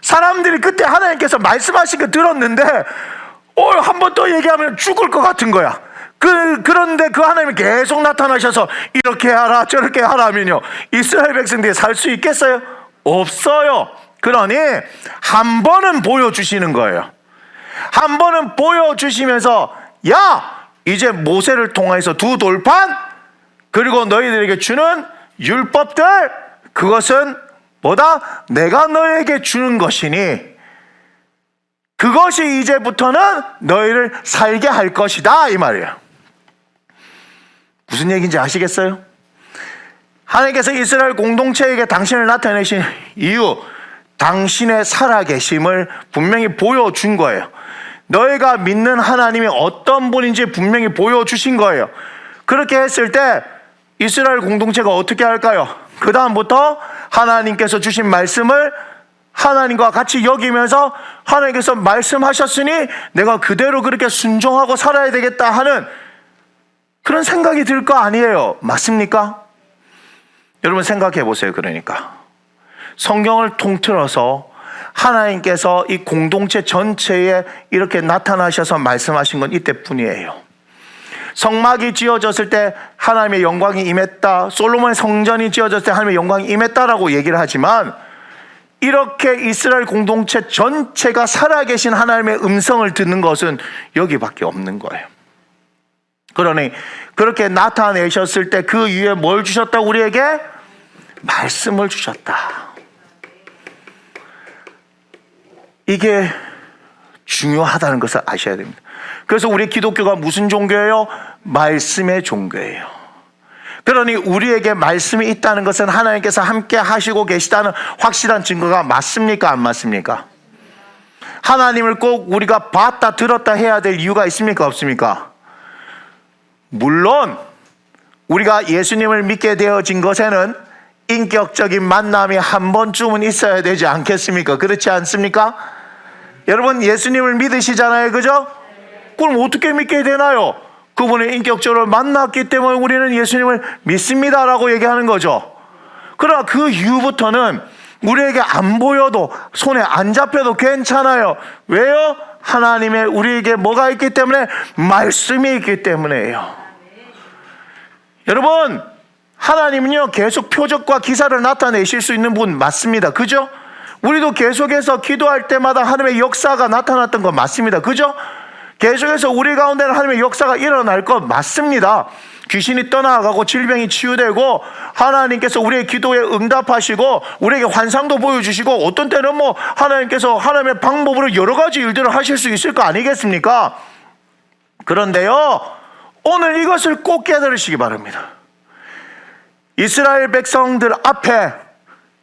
사람들이 그때 하나님께서 말씀하신 거 들었는데 한 번 더 얘기하면 죽을 것 같은 거야. 그런데 그 하나님이 계속 나타나셔서 이렇게 하라 저렇게 하라 하면요, 이스라엘 백성들이 살 수 있겠어요? 없어요. 그러니 한 번은 보여주시는 거예요. 한 번은 보여주시면서 야, 이제 모세를 통해서 두 돌판 그리고 너희들에게 주는 율법들 그것은 뭐다? 내가 너희에게 주는 것이니 그것이 이제부터는 너희를 살게 할 것이다 이 말이에요. 무슨 얘기인지 아시겠어요? 하나님께서 이스라엘 공동체에게 당신을 나타내신 이유, 당신의 살아계심을 분명히 보여준 거예요. 너희가 믿는 하나님이 어떤 분인지 분명히 보여주신 거예요. 그렇게 했을 때 이스라엘 공동체가 어떻게 할까요? 그 다음부터 하나님께서 주신 말씀을 하나님과 같이 여기면서 하나님께서 말씀하셨으니 내가 그대로 그렇게 순종하고 살아야 되겠다 하는 그런 생각이 들 거 아니에요. 맞습니까? 여러분 생각해 보세요. 그러니까 성경을 통틀어서 하나님께서 이 공동체 전체에 이렇게 나타나셔서 말씀하신 건 이때뿐이에요. 성막이 지어졌을 때 하나님의 영광이 임했다. 솔로몬의 성전이 지어졌을 때 하나님의 영광이 임했다라고 얘기를 하지만 이렇게 이스라엘 공동체 전체가 살아계신 하나님의 음성을 듣는 것은 여기밖에 없는 거예요. 그러니 그렇게 나타내셨을 때 그 위에 뭘 주셨다? 우리에게 말씀을 주셨다. 이게 중요하다는 것을 아셔야 됩니다. 그래서 우리 기독교가 무슨 종교예요? 말씀의 종교예요. 그러니 우리에게 말씀이 있다는 것은 하나님께서 함께 하시고 계시다는 확실한 증거가 맞습니까? 안 맞습니까? 하나님을 꼭 우리가 봤다 들었다 해야 될 이유가 있습니까? 없습니까? 물론 우리가 예수님을 믿게 되어진 것에는 인격적인 만남이 한 번쯤은 있어야 되지 않겠습니까? 그렇지 않습니까? 여러분 예수님을 믿으시잖아요. 그죠? 그럼 어떻게 믿게 되나요? 그분을 인격적으로 만났기 때문에 우리는 예수님을 믿습니다라고 얘기하는 거죠. 그러나 그 이후부터는 우리에게 안 보여도 손에 안 잡혀도 괜찮아요. 왜요? 하나님의 우리에게 뭐가 있기 때문에? 말씀이 있기 때문에요. 여러분 하나님은요 계속 표적과 기사를 나타내실 수 있는 분 맞습니다. 그죠? 우리도 계속해서 기도할 때마다 하나님의 역사가 나타났던 거 맞습니다. 그죠? 계속해서 우리 가운데는 하나님의 역사가 일어날 것 맞습니다. 귀신이 떠나가고 질병이 치유되고 하나님께서 우리의 기도에 응답하시고 우리에게 환상도 보여주시고 어떤 때는 뭐 하나님께서 하나님의 방법으로 여러 가지 일들을 하실 수 있을 거 아니겠습니까? 그런데요 오늘 이것을 꼭 깨달으시기 바랍니다. 이스라엘 백성들 앞에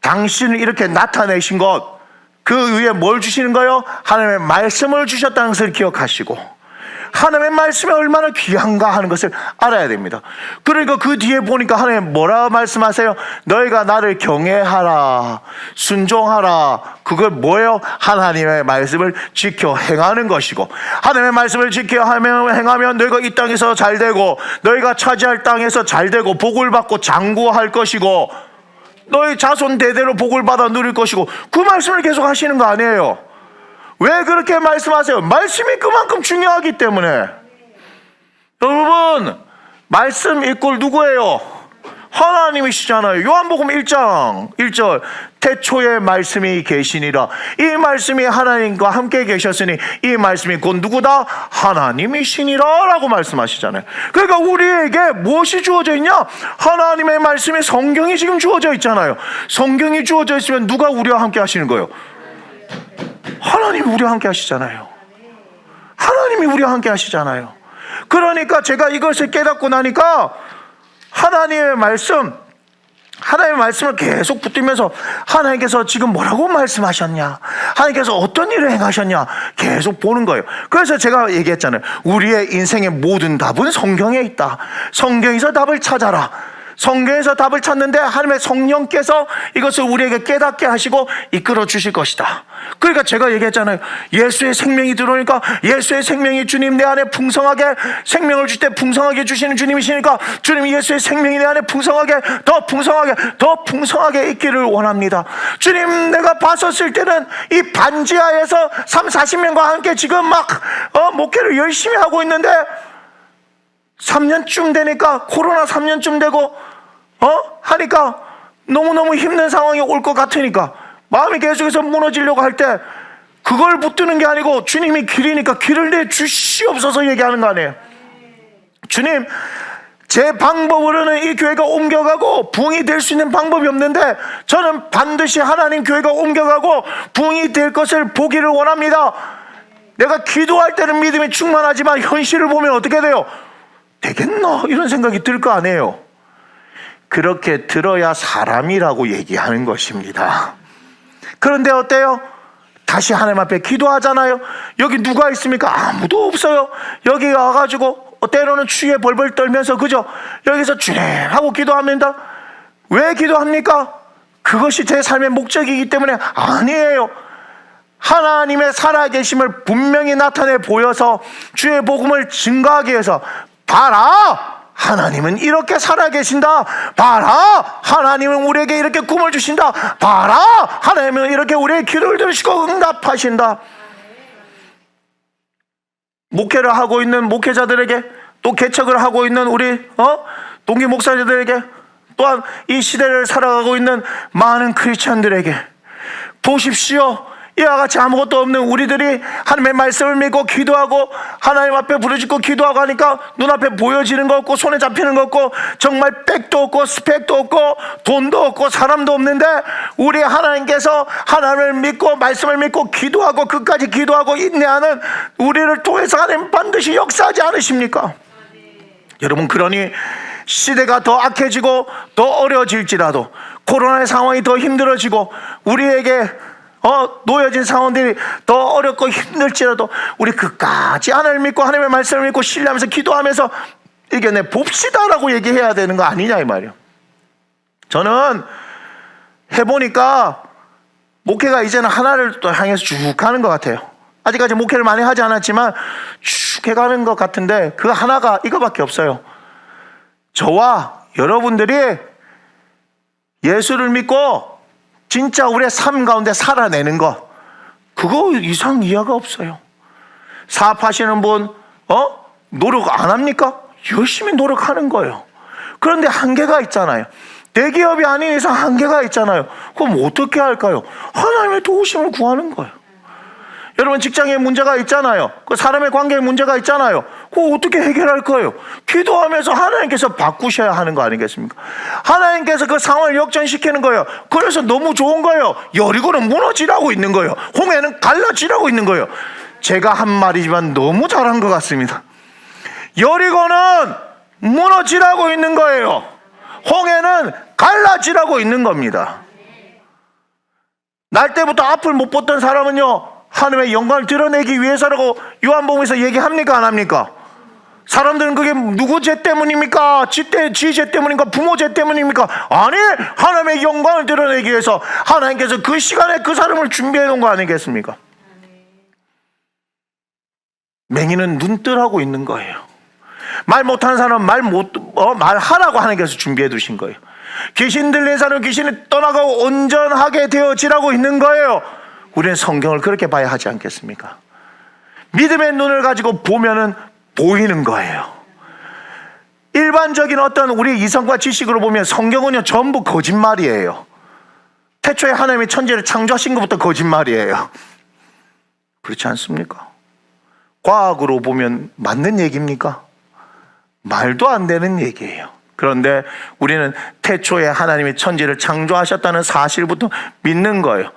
당신을 이렇게 나타내신 것, 그 위에 뭘 주시는 거예요? 하나님의 말씀을 주셨다는 것을 기억하시고 하나님의 말씀이 얼마나 귀한가 하는 것을 알아야 됩니다. 그러니까 그 뒤에 보니까 하나님 뭐라 말씀하세요? 너희가 나를 경외하라, 순종하라. 그걸 뭐예요? 하나님의 말씀을 지켜 행하는 것이고 하나님의 말씀을 지켜 행하면 너희가 이 땅에서 잘 되고 너희가 차지할 땅에서 잘 되고 복을 받고 장구할 것이고 너희 자손 대대로 복을 받아 누릴 것이고 그 말씀을 계속 하시는 거 아니에요. 왜 그렇게 말씀하세요? 말씀이 그만큼 중요하기 때문에. 여러분 말씀 이꼴 누구예요? 하나님이시잖아요. 요한복음 1장 1절 태초에 말씀이 계시니라. 이 말씀이 하나님과 함께 계셨으니 이 말씀이 곧 누구다? 하나님이시니라 라고 말씀하시잖아요. 그러니까 우리에게 무엇이 주어져 있냐? 하나님의 말씀이 성경이 지금 주어져 있잖아요. 성경이 주어져 있으면 누가 우리와 함께 하시는 거예요? 하나님이 우리와 함께 하시잖아요. 하나님이 우리와 함께 하시잖아요. 그러니까 제가 이것을 깨닫고 나니까 하나님의 말씀을 계속 붙들면서 하나님께서 지금 뭐라고 말씀하셨냐, 하나님께서 어떤 일을 행하셨냐 계속 보는 거예요. 그래서 제가 얘기했잖아요. 우리의 인생의 모든 답은 성경에 있다. 성경에서 답을 찾아라. 성경에서 답을 찾는데 하나님의 성령께서 이것을 우리에게 깨닫게 하시고 이끌어 주실 것이다. 그러니까 제가 얘기했잖아요. 예수의 생명이 들어오니까 예수의 생명이 주님 내 안에 풍성하게 생명을 줄 때 풍성하게 주시는 주님이시니까 주님 예수의 생명이 내 안에 풍성하게 더 풍성하게 있기를 원합니다. 주님 내가 봤었을 때는 이 반지하에서 30-40명과 함께 지금 막 목회를 열심히 하고 있는데 3년쯤 되니까 코로나 3년쯤 되고 하니까 너무너무 힘든 상황이 올 것 같으니까 마음이 계속해서 무너지려고 할 때 그걸 붙드는 게 아니고 주님이 길이니까 길을 내주시옵소서 얘기하는 거 아니에요. 주님, 제 방법으로는 이 교회가 옮겨가고 부흥이 될 수 있는 방법이 없는데 저는 반드시 하나님 교회가 옮겨가고 부흥이 될 것을 보기를 원합니다. 내가 기도할 때는 믿음이 충만하지만 현실을 보면 어떻게 돼요? 되겠나? 이런 생각이 들 거 아니에요. 그렇게 들어야 사람이라고 얘기하는 것입니다. 그런데 어때요? 다시 하나님 앞에 기도하잖아요. 여기 누가 있습니까? 아무도 없어요. 여기 와가지고 때로는 추위에 벌벌 떨면서 그죠? 여기서 주님 하고 기도합니다. 왜 기도합니까? 그것이 제 삶의 목적이기 때문에 아니에요. 하나님의 살아계심을 분명히 나타내 보여서 주의 복음을 증거하기 위해서 봐라! 하나님은 이렇게 살아계신다. 봐라! 하나님은 우리에게 이렇게 꿈을 주신다. 봐라! 하나님은 이렇게 우리의 기도를 들으시고 응답하신다. 목회를 하고 있는 목회자들에게, 또 개척을 하고 있는 우리 동기 목사들에게, 또한 이 시대를 살아가고 있는 많은 크리스천들에게 보십시오. 이와 같이 아무것도 없는 우리들이 하나님의 말씀을 믿고 기도하고 하나님 앞에 부르짖고 기도하고 하니까 눈앞에 보여지는 거 없고 손에 잡히는 거 없고 정말 백도 없고 스펙도 없고 돈도 없고 사람도 없는데 우리 하나님께서 하나님을 믿고 말씀을 믿고 기도하고 끝까지 기도하고 인내하는 우리를 통해서 하나님 반드시 역사하지 않으십니까? 여러분, 그러니 시대가 더 악해지고 더 어려워질지라도, 코로나의 상황이 더 힘들어지고 우리에게 놓여진 상황들이 더 어렵고 힘들지라도 우리 끝까지 하나님을 믿고 하나님의 말씀을 믿고 신뢰하면서 기도하면서 이겨내 봅시다라고 얘기해야 되는 거 아니냐 이 말이에요. 저는 해보니까 목회가 이제는 하나를 또 향해서 쭉 가는 것 같아요. 아직까지 목회를 많이 하지 않았지만 쭉 해가는 것 같은데 그 하나가 이거밖에 없어요. 저와 여러분들이 예수를 믿고 진짜 우리의 삶 가운데 살아내는 것, 그거 이상 이하가 없어요. 사업하시는 분 노력 안 합니까? 열심히 노력하는 거예요. 그런데 한계가 있잖아요. 대기업이 아닌 이상 한계가 있잖아요. 그럼 어떻게 할까요? 하나님의 도우심을 구하는 거예요. 여러분, 직장에 문제가 있잖아요. 그 사람의 관계에 문제가 있잖아요. 그거 어떻게 해결할 거예요? 기도하면서 하나님께서 바꾸셔야 하는 거 아니겠습니까? 하나님께서 그 상황을 역전시키는 거예요. 그래서 너무 좋은 거예요. 여리고는 무너지라고 있는 거예요. 홍해는 갈라지라고 있는 거예요. 제가 한 말이지만 너무 잘한 것 같습니다. 여리고는 무너지라고 있는 거예요. 홍해는 갈라지라고 있는 겁니다. 날 때부터 앞을 못 봤던 사람은요, 하나님의 영광을 드러내기 위해서라고 요한복음에서 얘기합니까? 안 합니까? 사람들은 그게 누구 죄 때문입니까? 지 죄 때문입니까? 부모 죄 때문입니까? 아니, 하나님의 영광을 드러내기 위해서 하나님께서 그 시간에 그 사람을 준비해 놓은 거 아니겠습니까? 맹인은 눈뜰하고 있는 거예요. 말 못하는 사람은 말하라고 하나님께서 준비해 두신 거예요. 귀신 들린 사람은 귀신이 떠나가고 온전하게 되어지라고 있는 거예요. 우리는 성경을 그렇게 봐야 하지 않겠습니까? 믿음의 눈을 가지고 보면은 보이는 거예요. 일반적인 어떤 우리 이성과 지식으로 보면 성경은요 전부 거짓말이에요. 태초에 하나님이 천지를 창조하신 것부터 거짓말이에요. 그렇지 않습니까? 과학으로 보면 맞는 얘기입니까? 말도 안 되는 얘기예요. 그런데 우리는 태초에 하나님이 천지를 창조하셨다는 사실부터 믿는 거예요.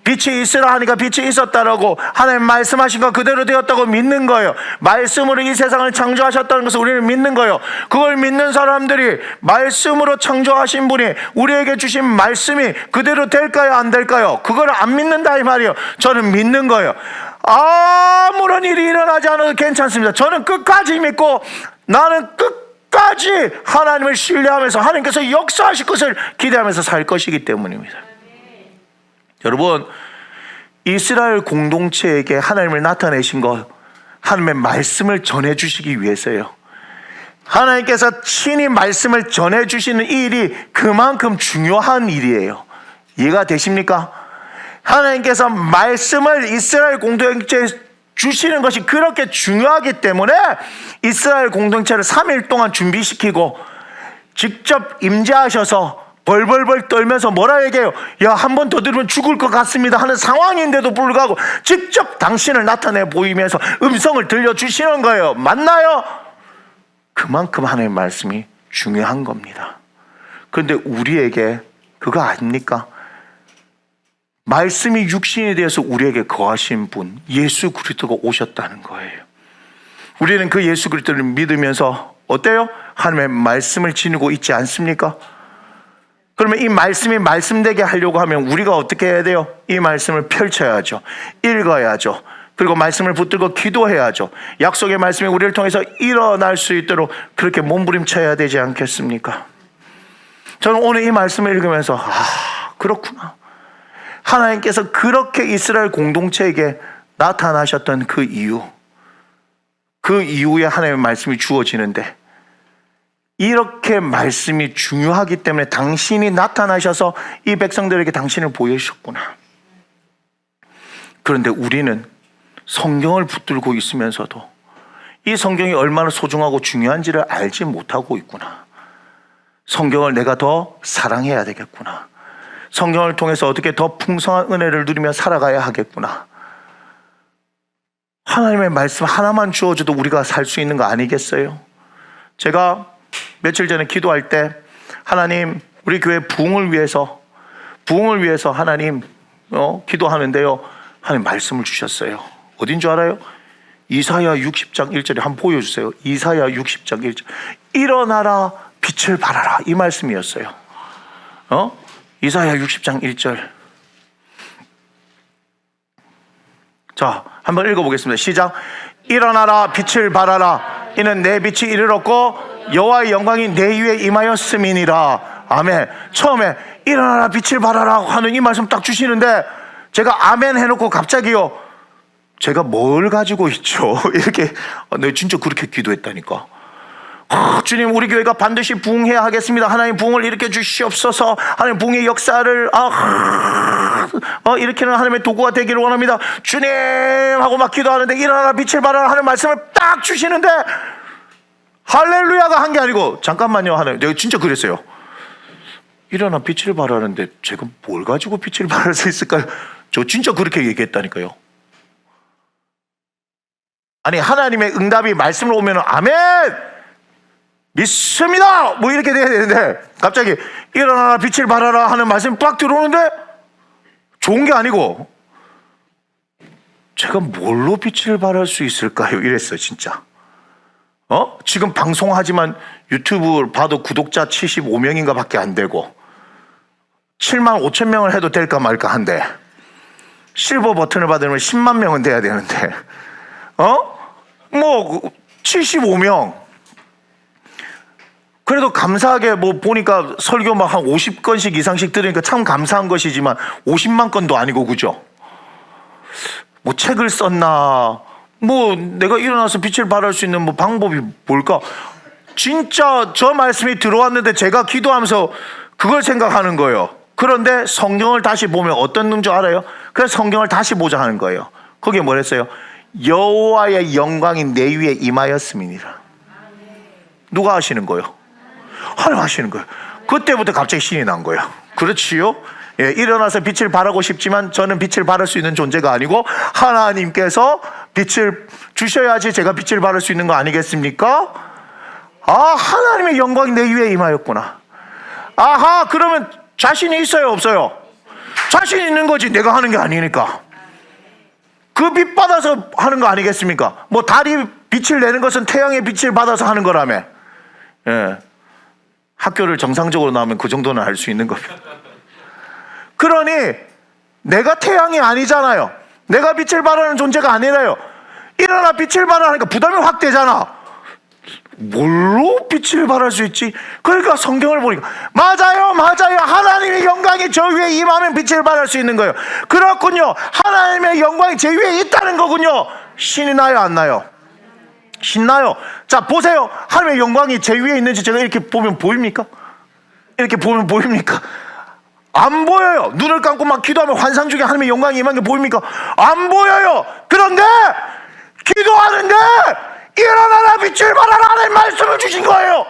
빛이 있으라 하니까 빛이 있었다라고 하나님 말씀하신 거 그대로 되었다고 믿는 거예요. 말씀으로 이 세상을 창조하셨다는 것을 우리는 믿는 거예요. 그걸 믿는 사람들이 말씀으로 창조하신 분이 우리에게 주신 말씀이 그대로 될까요? 안 될까요? 그걸 안 믿는다 이 말이에요. 저는 믿는 거예요. 아무런 일이 일어나지 않아도 괜찮습니다. 저는 끝까지 믿고 나는 끝까지 하나님을 신뢰하면서 하나님께서 역사하실 것을 기대하면서 살 것이기 때문입니다. 여러분, 이스라엘 공동체에게 하나님을 나타내신 것, 하나님의 말씀을 전해주시기 위해서예요. 하나님께서 친히 말씀을 전해주시는 이 일이 그만큼 중요한 일이에요. 이해가 되십니까? 하나님께서 말씀을 이스라엘 공동체에 주시는 것이 그렇게 중요하기 때문에 이스라엘 공동체를 3일 동안 준비시키고 직접 임재하셔서 벌벌벌 떨면서 뭐라 얘기해요? 야, 한 번 더 들으면 죽을 것 같습니다 하는 상황인데도 불구하고 직접 당신을 나타내 보이면서 음성을 들려주시는 거예요. 맞나요? 그만큼 하나님의 말씀이 중요한 겁니다. 그런데 우리에게 그거 아닙니까? 말씀이 육신이 되어서 우리에게 거하신 분 예수 그리스도가 오셨다는 거예요. 우리는 그 예수 그리스도를 믿으면서 어때요? 하나님의 말씀을 지니고 있지 않습니까? 그러면 이 말씀이 말씀되게 하려고 하면 우리가 어떻게 해야 돼요? 이 말씀을 펼쳐야죠. 읽어야죠. 그리고 말씀을 붙들고 기도해야죠. 약속의 말씀이 우리를 통해서 일어날 수 있도록 그렇게 몸부림쳐야 되지 않겠습니까? 저는 오늘 이 말씀을 읽으면서 그렇구나. 하나님께서 그렇게 이스라엘 공동체에게 나타나셨던 그 이후에 하나님의 말씀이 주어지는데 이렇게 말씀이 중요하기 때문에 당신이 나타나셔서 이 백성들에게 당신을 보여주셨구나. 그런데 우리는 성경을 붙들고 있으면서도 이 성경이 얼마나 소중하고 중요한지를 알지 못하고 있구나. 성경을 내가 더 사랑해야 되겠구나. 성경을 통해서 어떻게 더 풍성한 은혜를 누리며 살아가야 하겠구나. 하나님의 말씀 하나만 주어줘도 우리가 살 수 있는 거 아니겠어요? 제가 며칠 전에 기도할 때 하나님 우리 교회 부흥을 위해서 하나님 기도하는데요. 하나님 말씀을 주셨어요. 어딘 줄 알아요? 이사야 60장 1절에 한번 보여주세요. 이사야 60장 1절 일어나라 빛을 발하라 이 말씀이었어요. 이사야 60장 1절 자 한번 읽어보겠습니다. 시작. 일어나라 빛을 발하라 이는 내 빛이 이르렀고 여호와의 영광이 내 위에 임하였음이니라. 아멘. 처음에 일어나라 빛을 발하라 하는 이 말씀 딱 주시는데 제가 아멘 해놓고 갑자기요 제가 뭘 가지고 있죠? 이렇게 내가 진짜 그렇게 기도했다니까. 주님 우리 교회가 반드시 부흥해야 하겠습니다. 하나님 부흥을 일으켜 주시옵소서. 하나님 부흥의 역사를 일으키는 하나님의 도구가 되기를 원합니다. 주님 하고 막 기도하는데 일어나라 빛을 발하라 하는 말씀을 딱 주시는데 할렐루야가 한 게 아니고 잠깐만요 하나님 내가 진짜 그랬어요. 일어나 빛을 발하는데 제가 뭘 가지고 빛을 발할 수 있을까요? 저 진짜 그렇게 얘기했다니까요. 아니 하나님의 응답이 말씀으로 오면 아멘 믿습니다 뭐 이렇게 돼야 되는데 갑자기 일어나라 빛을 발하라 하는 말씀이 빡 들어오는데 좋은 게 아니고 제가 뭘로 빛을 발할 수 있을까요? 이랬어요 진짜. 지금 방송하지만 유튜브 봐도 구독자 75명인가 밖에 안 되고 7만 5천 명을 해도 될까 말까 한데 실버 버튼을 받으면 10만 명은 돼야 되는데 75명 그래도 감사하게 보니까 설교 막 한 50건씩 이상씩 들으니까 참 감사한 것이지만 50만 건도 아니고 그죠? 책을 썼나 내가 일어나서 빛을 발할 수 있는 방법이 뭘까? 진짜 저 말씀이 들어왔는데 제가 기도하면서 그걸 생각하는 거예요. 그런데 성경을 다시 보면 어떤 줄 알아요? 그래서 성경을 다시 보자 하는 거예요. 거기에 뭐랬어요? 여호와의 영광이 내 위에 임하였음이니라. 누가 하시는 거예요? 하나님 하시는 거예요. 그때부터 갑자기 신이 난 거예요. 그렇지요? 일어나서 빛을 발하고 싶지만 저는 빛을 발할 수 있는 존재가 아니고 하나님께서 빛을 주셔야지 제가 빛을 발할 수 있는 거 아니겠습니까? 하나님의 영광이 내 위에 임하였구나. 그러면 자신이 있어요 없어요? 자신 있는 거지 내가 하는 게 아니니까. 그 빛 받아서 하는 거 아니겠습니까? 달이 빛을 내는 것은 태양의 빛을 받아서 하는 거라며. 학교를 정상적으로 나오면 그 정도는 할 수 있는 겁니다. 그러니 내가 태양이 아니잖아요. 내가 빛을 발하는 존재가 아니라요. 일어나 빛을 발하니까 부담이 확 되잖아. 뭘로 빛을 발할 수 있지? 그러니까 성경을 보니까 맞아요 하나님의 영광이 저 위에 임하면 빛을 발할 수 있는 거예요. 그렇군요. 하나님의 영광이 제 위에 있다는 거군요. 신이 나요 안 나요? 신나요. 자 보세요. 하나님의 영광이 제 위에 있는지 제가 이렇게 보면 보입니까? 이렇게 보면 보입니까? 안 보여요. 눈을 감고 막 기도하면 환상 중에 하나님의 영광이 임한 게 보입니까? 안 보여요. 그런데 기도하는데 일어나라 빛을 발하라 하는 말씀을 주신 거예요.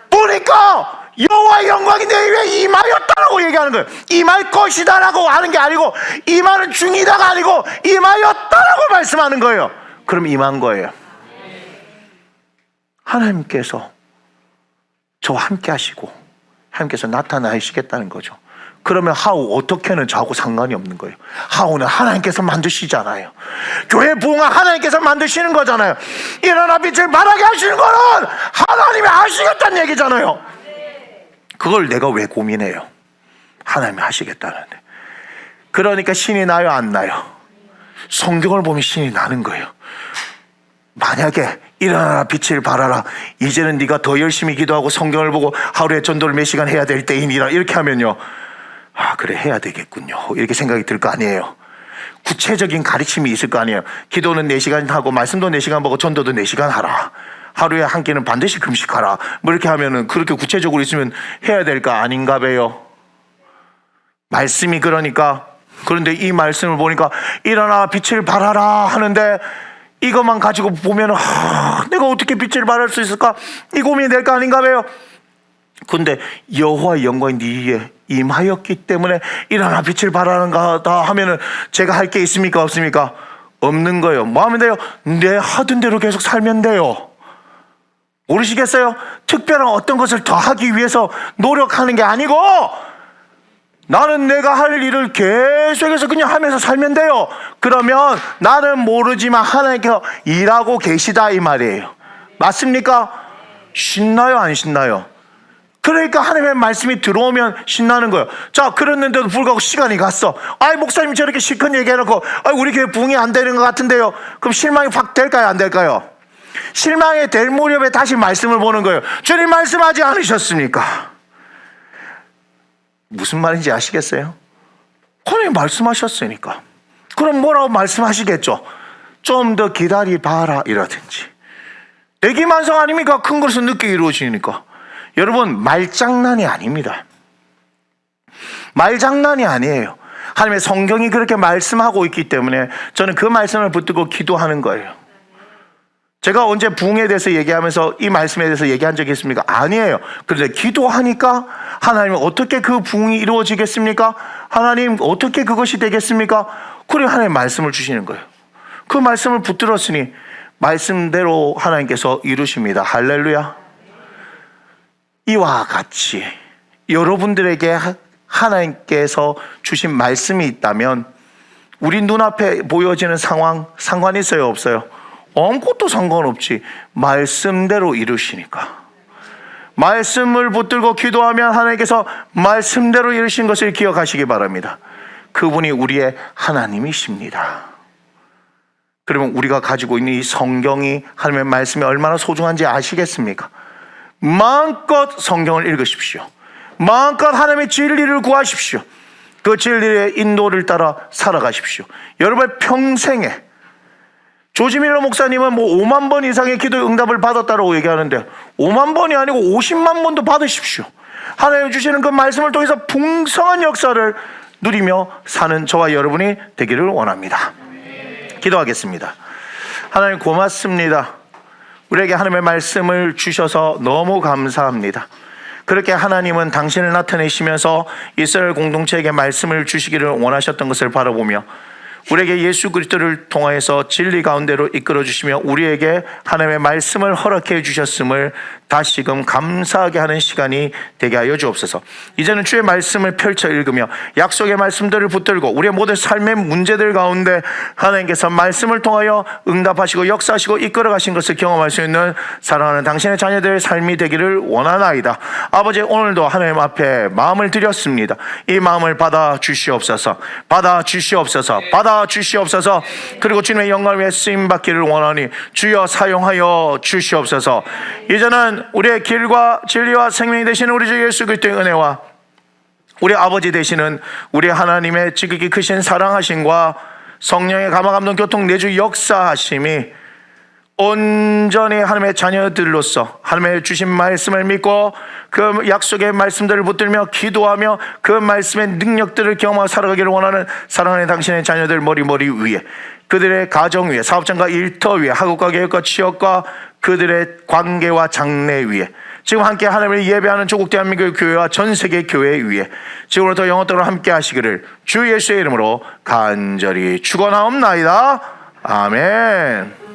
보니까 여호와의 영광이 내 위에 임하였다라고 얘기하는 거예요. 임할 것이다라고 하는 게 아니고 임하는 중이다가 아니고 임하였다라고 말씀하는 거예요. 그럼 임한 거예요. 하나님께서 저와 함께 하시고 하나님께서 나타나시겠다는 거죠. 그러면 하우 어떻게는 저하고 상관이 없는 거예요. 하우는 하나님께서 만드시잖아요. 교회 부흥은 하나님께서 만드시는 거잖아요. 일어나 빛을 발하게 하시는 거는 하나님이 하시겠다는 얘기잖아요. 그걸 내가 왜 고민해요? 하나님이 하시겠다는데. 그러니까 신이 나요, 안 나요? 성경을 보면 신이 나는 거예요. 만약에 일어나라 빛을 발하라, 이제는 네가 더 열심히 기도하고 성경을 보고 하루에 전도를 몇 시간 해야 될 때이니라, 이렇게 하면요, 아 그래 해야 되겠군요, 이렇게 생각이 들 거 아니에요. 구체적인 가르침이 있을 거 아니에요. 기도는 4시간 하고 말씀도 4시간 보고 전도도 4시간 하라, 하루에 한 끼는 반드시 금식하라, 뭐 이렇게 하면은 그렇게 구체적으로 있으면 해야 될 거 아닌가 봐요. 말씀이 그러니까. 그런데 이 말씀을 보니까 일어나 빛을 발하라 하는데 이것만 가지고 보면 내가 어떻게 빛을 발할 수 있을까? 이 고민이 될 거 아닌가 봐요. 근데 여호와의 영광이 네에 임하였기 때문에 일어나 빛을 발하는가 하면은 제가 할 게 있습니까? 없습니까? 없는 거예요. 뭐 하면 돼요? 내 하던 대로 계속 살면 돼요. 모르시겠어요? 특별한 어떤 것을 더 하기 위해서 노력하는 게 아니고 나는 내가 할 일을 계속해서 그냥 하면서 살면 돼요. 그러면 나는 모르지만 하나님께서 일하고 계시다 이 말이에요. 맞습니까? 신나요, 안 신나요? 그러니까 하나님의 말씀이 들어오면 신나는 거예요. 자, 그랬는데도 불구하고 시간이 갔어. 아이, 목사님이 저렇게 실컷 얘기해놓고 우리 교회 부흥이 안 되는 것 같은데요. 그럼 실망이 확 될까요, 안 될까요? 실망이 될 무렵에 다시 말씀을 보는 거예요. 주님 말씀하지 않으셨습니까? 무슨 말인지 아시겠어요? 하나님 말씀하셨으니까 그럼 뭐라고 말씀하시겠죠? 좀 더 기다려봐라 이라든지. 대기만성 아닙니까? 큰 것은 늦게 이루어지니까. 여러분, 말장난이 아닙니다. 말장난이 아니에요. 하나님의 성경이 그렇게 말씀하고 있기 때문에 저는 그 말씀을 붙들고 기도하는 거예요. 제가 언제 부흥에 대해서 얘기하면서 이 말씀에 대해서 얘기한 적이 있습니까? 아니에요. 그런데 기도하니까 하나님 어떻게 그 부흥이 이루어지겠습니까? 하나님 어떻게 그것이 되겠습니까? 그래 하나님 말씀을 주시는 거예요. 그 말씀을 붙들었으니 말씀대로 하나님께서 이루십니다. 할렐루야. 이와 같이 여러분들에게 하나님께서 주신 말씀이 있다면 우리 눈앞에 보여지는 상황 상관 있어요, 없어요? 아무것도 상관없지. 말씀대로 이루시니까. 말씀을 붙들고 기도하면 하나님께서 말씀대로 이루신 것을 기억하시기 바랍니다. 그분이 우리의 하나님이십니다. 그러면 우리가 가지고 있는 이 성경이, 하나님의 말씀이 얼마나 소중한지 아시겠습니까? 마음껏 성경을 읽으십시오. 마음껏 하나님의 진리를 구하십시오. 그 진리의 인도를 따라 살아가십시오. 여러분의 평생에, 조지밀러 목사님은 5만 번 이상의 기도 응답을 받았다고 얘기하는데 5만 번이 아니고 50만 번도 받으십시오. 하나님 주시는 그 말씀을 통해서 풍성한 역사를 누리며 사는 저와 여러분이 되기를 원합니다. 기도하겠습니다. 하나님 고맙습니다. 우리에게 하나님의 말씀을 주셔서 너무 감사합니다. 그렇게 하나님은 당신을 나타내시면서 이스라엘 공동체에게 말씀을 주시기를 원하셨던 것을 바라보며 우리에게 예수 그리스도를 통하여서 진리 가운데로 이끌어 주시며 우리에게 하나님의 말씀을 허락해 주셨음을 다시금 감사하게 하는 시간이 되게 하여 주옵소서. 이제는 주의 말씀을 펼쳐 읽으며 약속의 말씀들을 붙들고 우리의 모든 삶의 문제들 가운데 하나님께서 말씀을 통하여 응답하시고 역사하시고 이끌어 가신 것을 경험할 수 있는 사랑하는 당신의 자녀들의 삶이 되기를 원하나이다. 아버지, 오늘도 하나님 앞에 마음을 드렸습니다. 이 마음을 받아 주시옵소서. 받아 주시옵소서. 받아 주시옵소서. 그리고 주님의 영광을 위해 쓰임 받기를 원하니 주여 사용하여 주시옵소서. 이제는 우리의 길과 진리와 생명이 되시는 우리 주 예수 그리스도의 은혜와 우리 아버지 되시는 우리 하나님의 지극히 크신 사랑하심과 성령의 감화감동 교통 내주 역사하심이 온전히 하나님의 자녀들로서 하나님의 주신 말씀을 믿고 그 약속의 말씀들을 붙들며 기도하며 그 말씀의 능력들을 경험하고 살아가기를 원하는 사랑하는 당신의 자녀들 머리 위에, 그들의 가정 위에, 사업장과 일터 위에, 학업과 교육과 취업과 그들의 관계와 장래 위에, 지금 함께 하나님을 예배하는 조국 대한민국 교회와 전 세계 교회 위에 지금부터 영원토록 함께 하시기를 주 예수의 이름으로 간절히 축원하옵나이다. 아멘.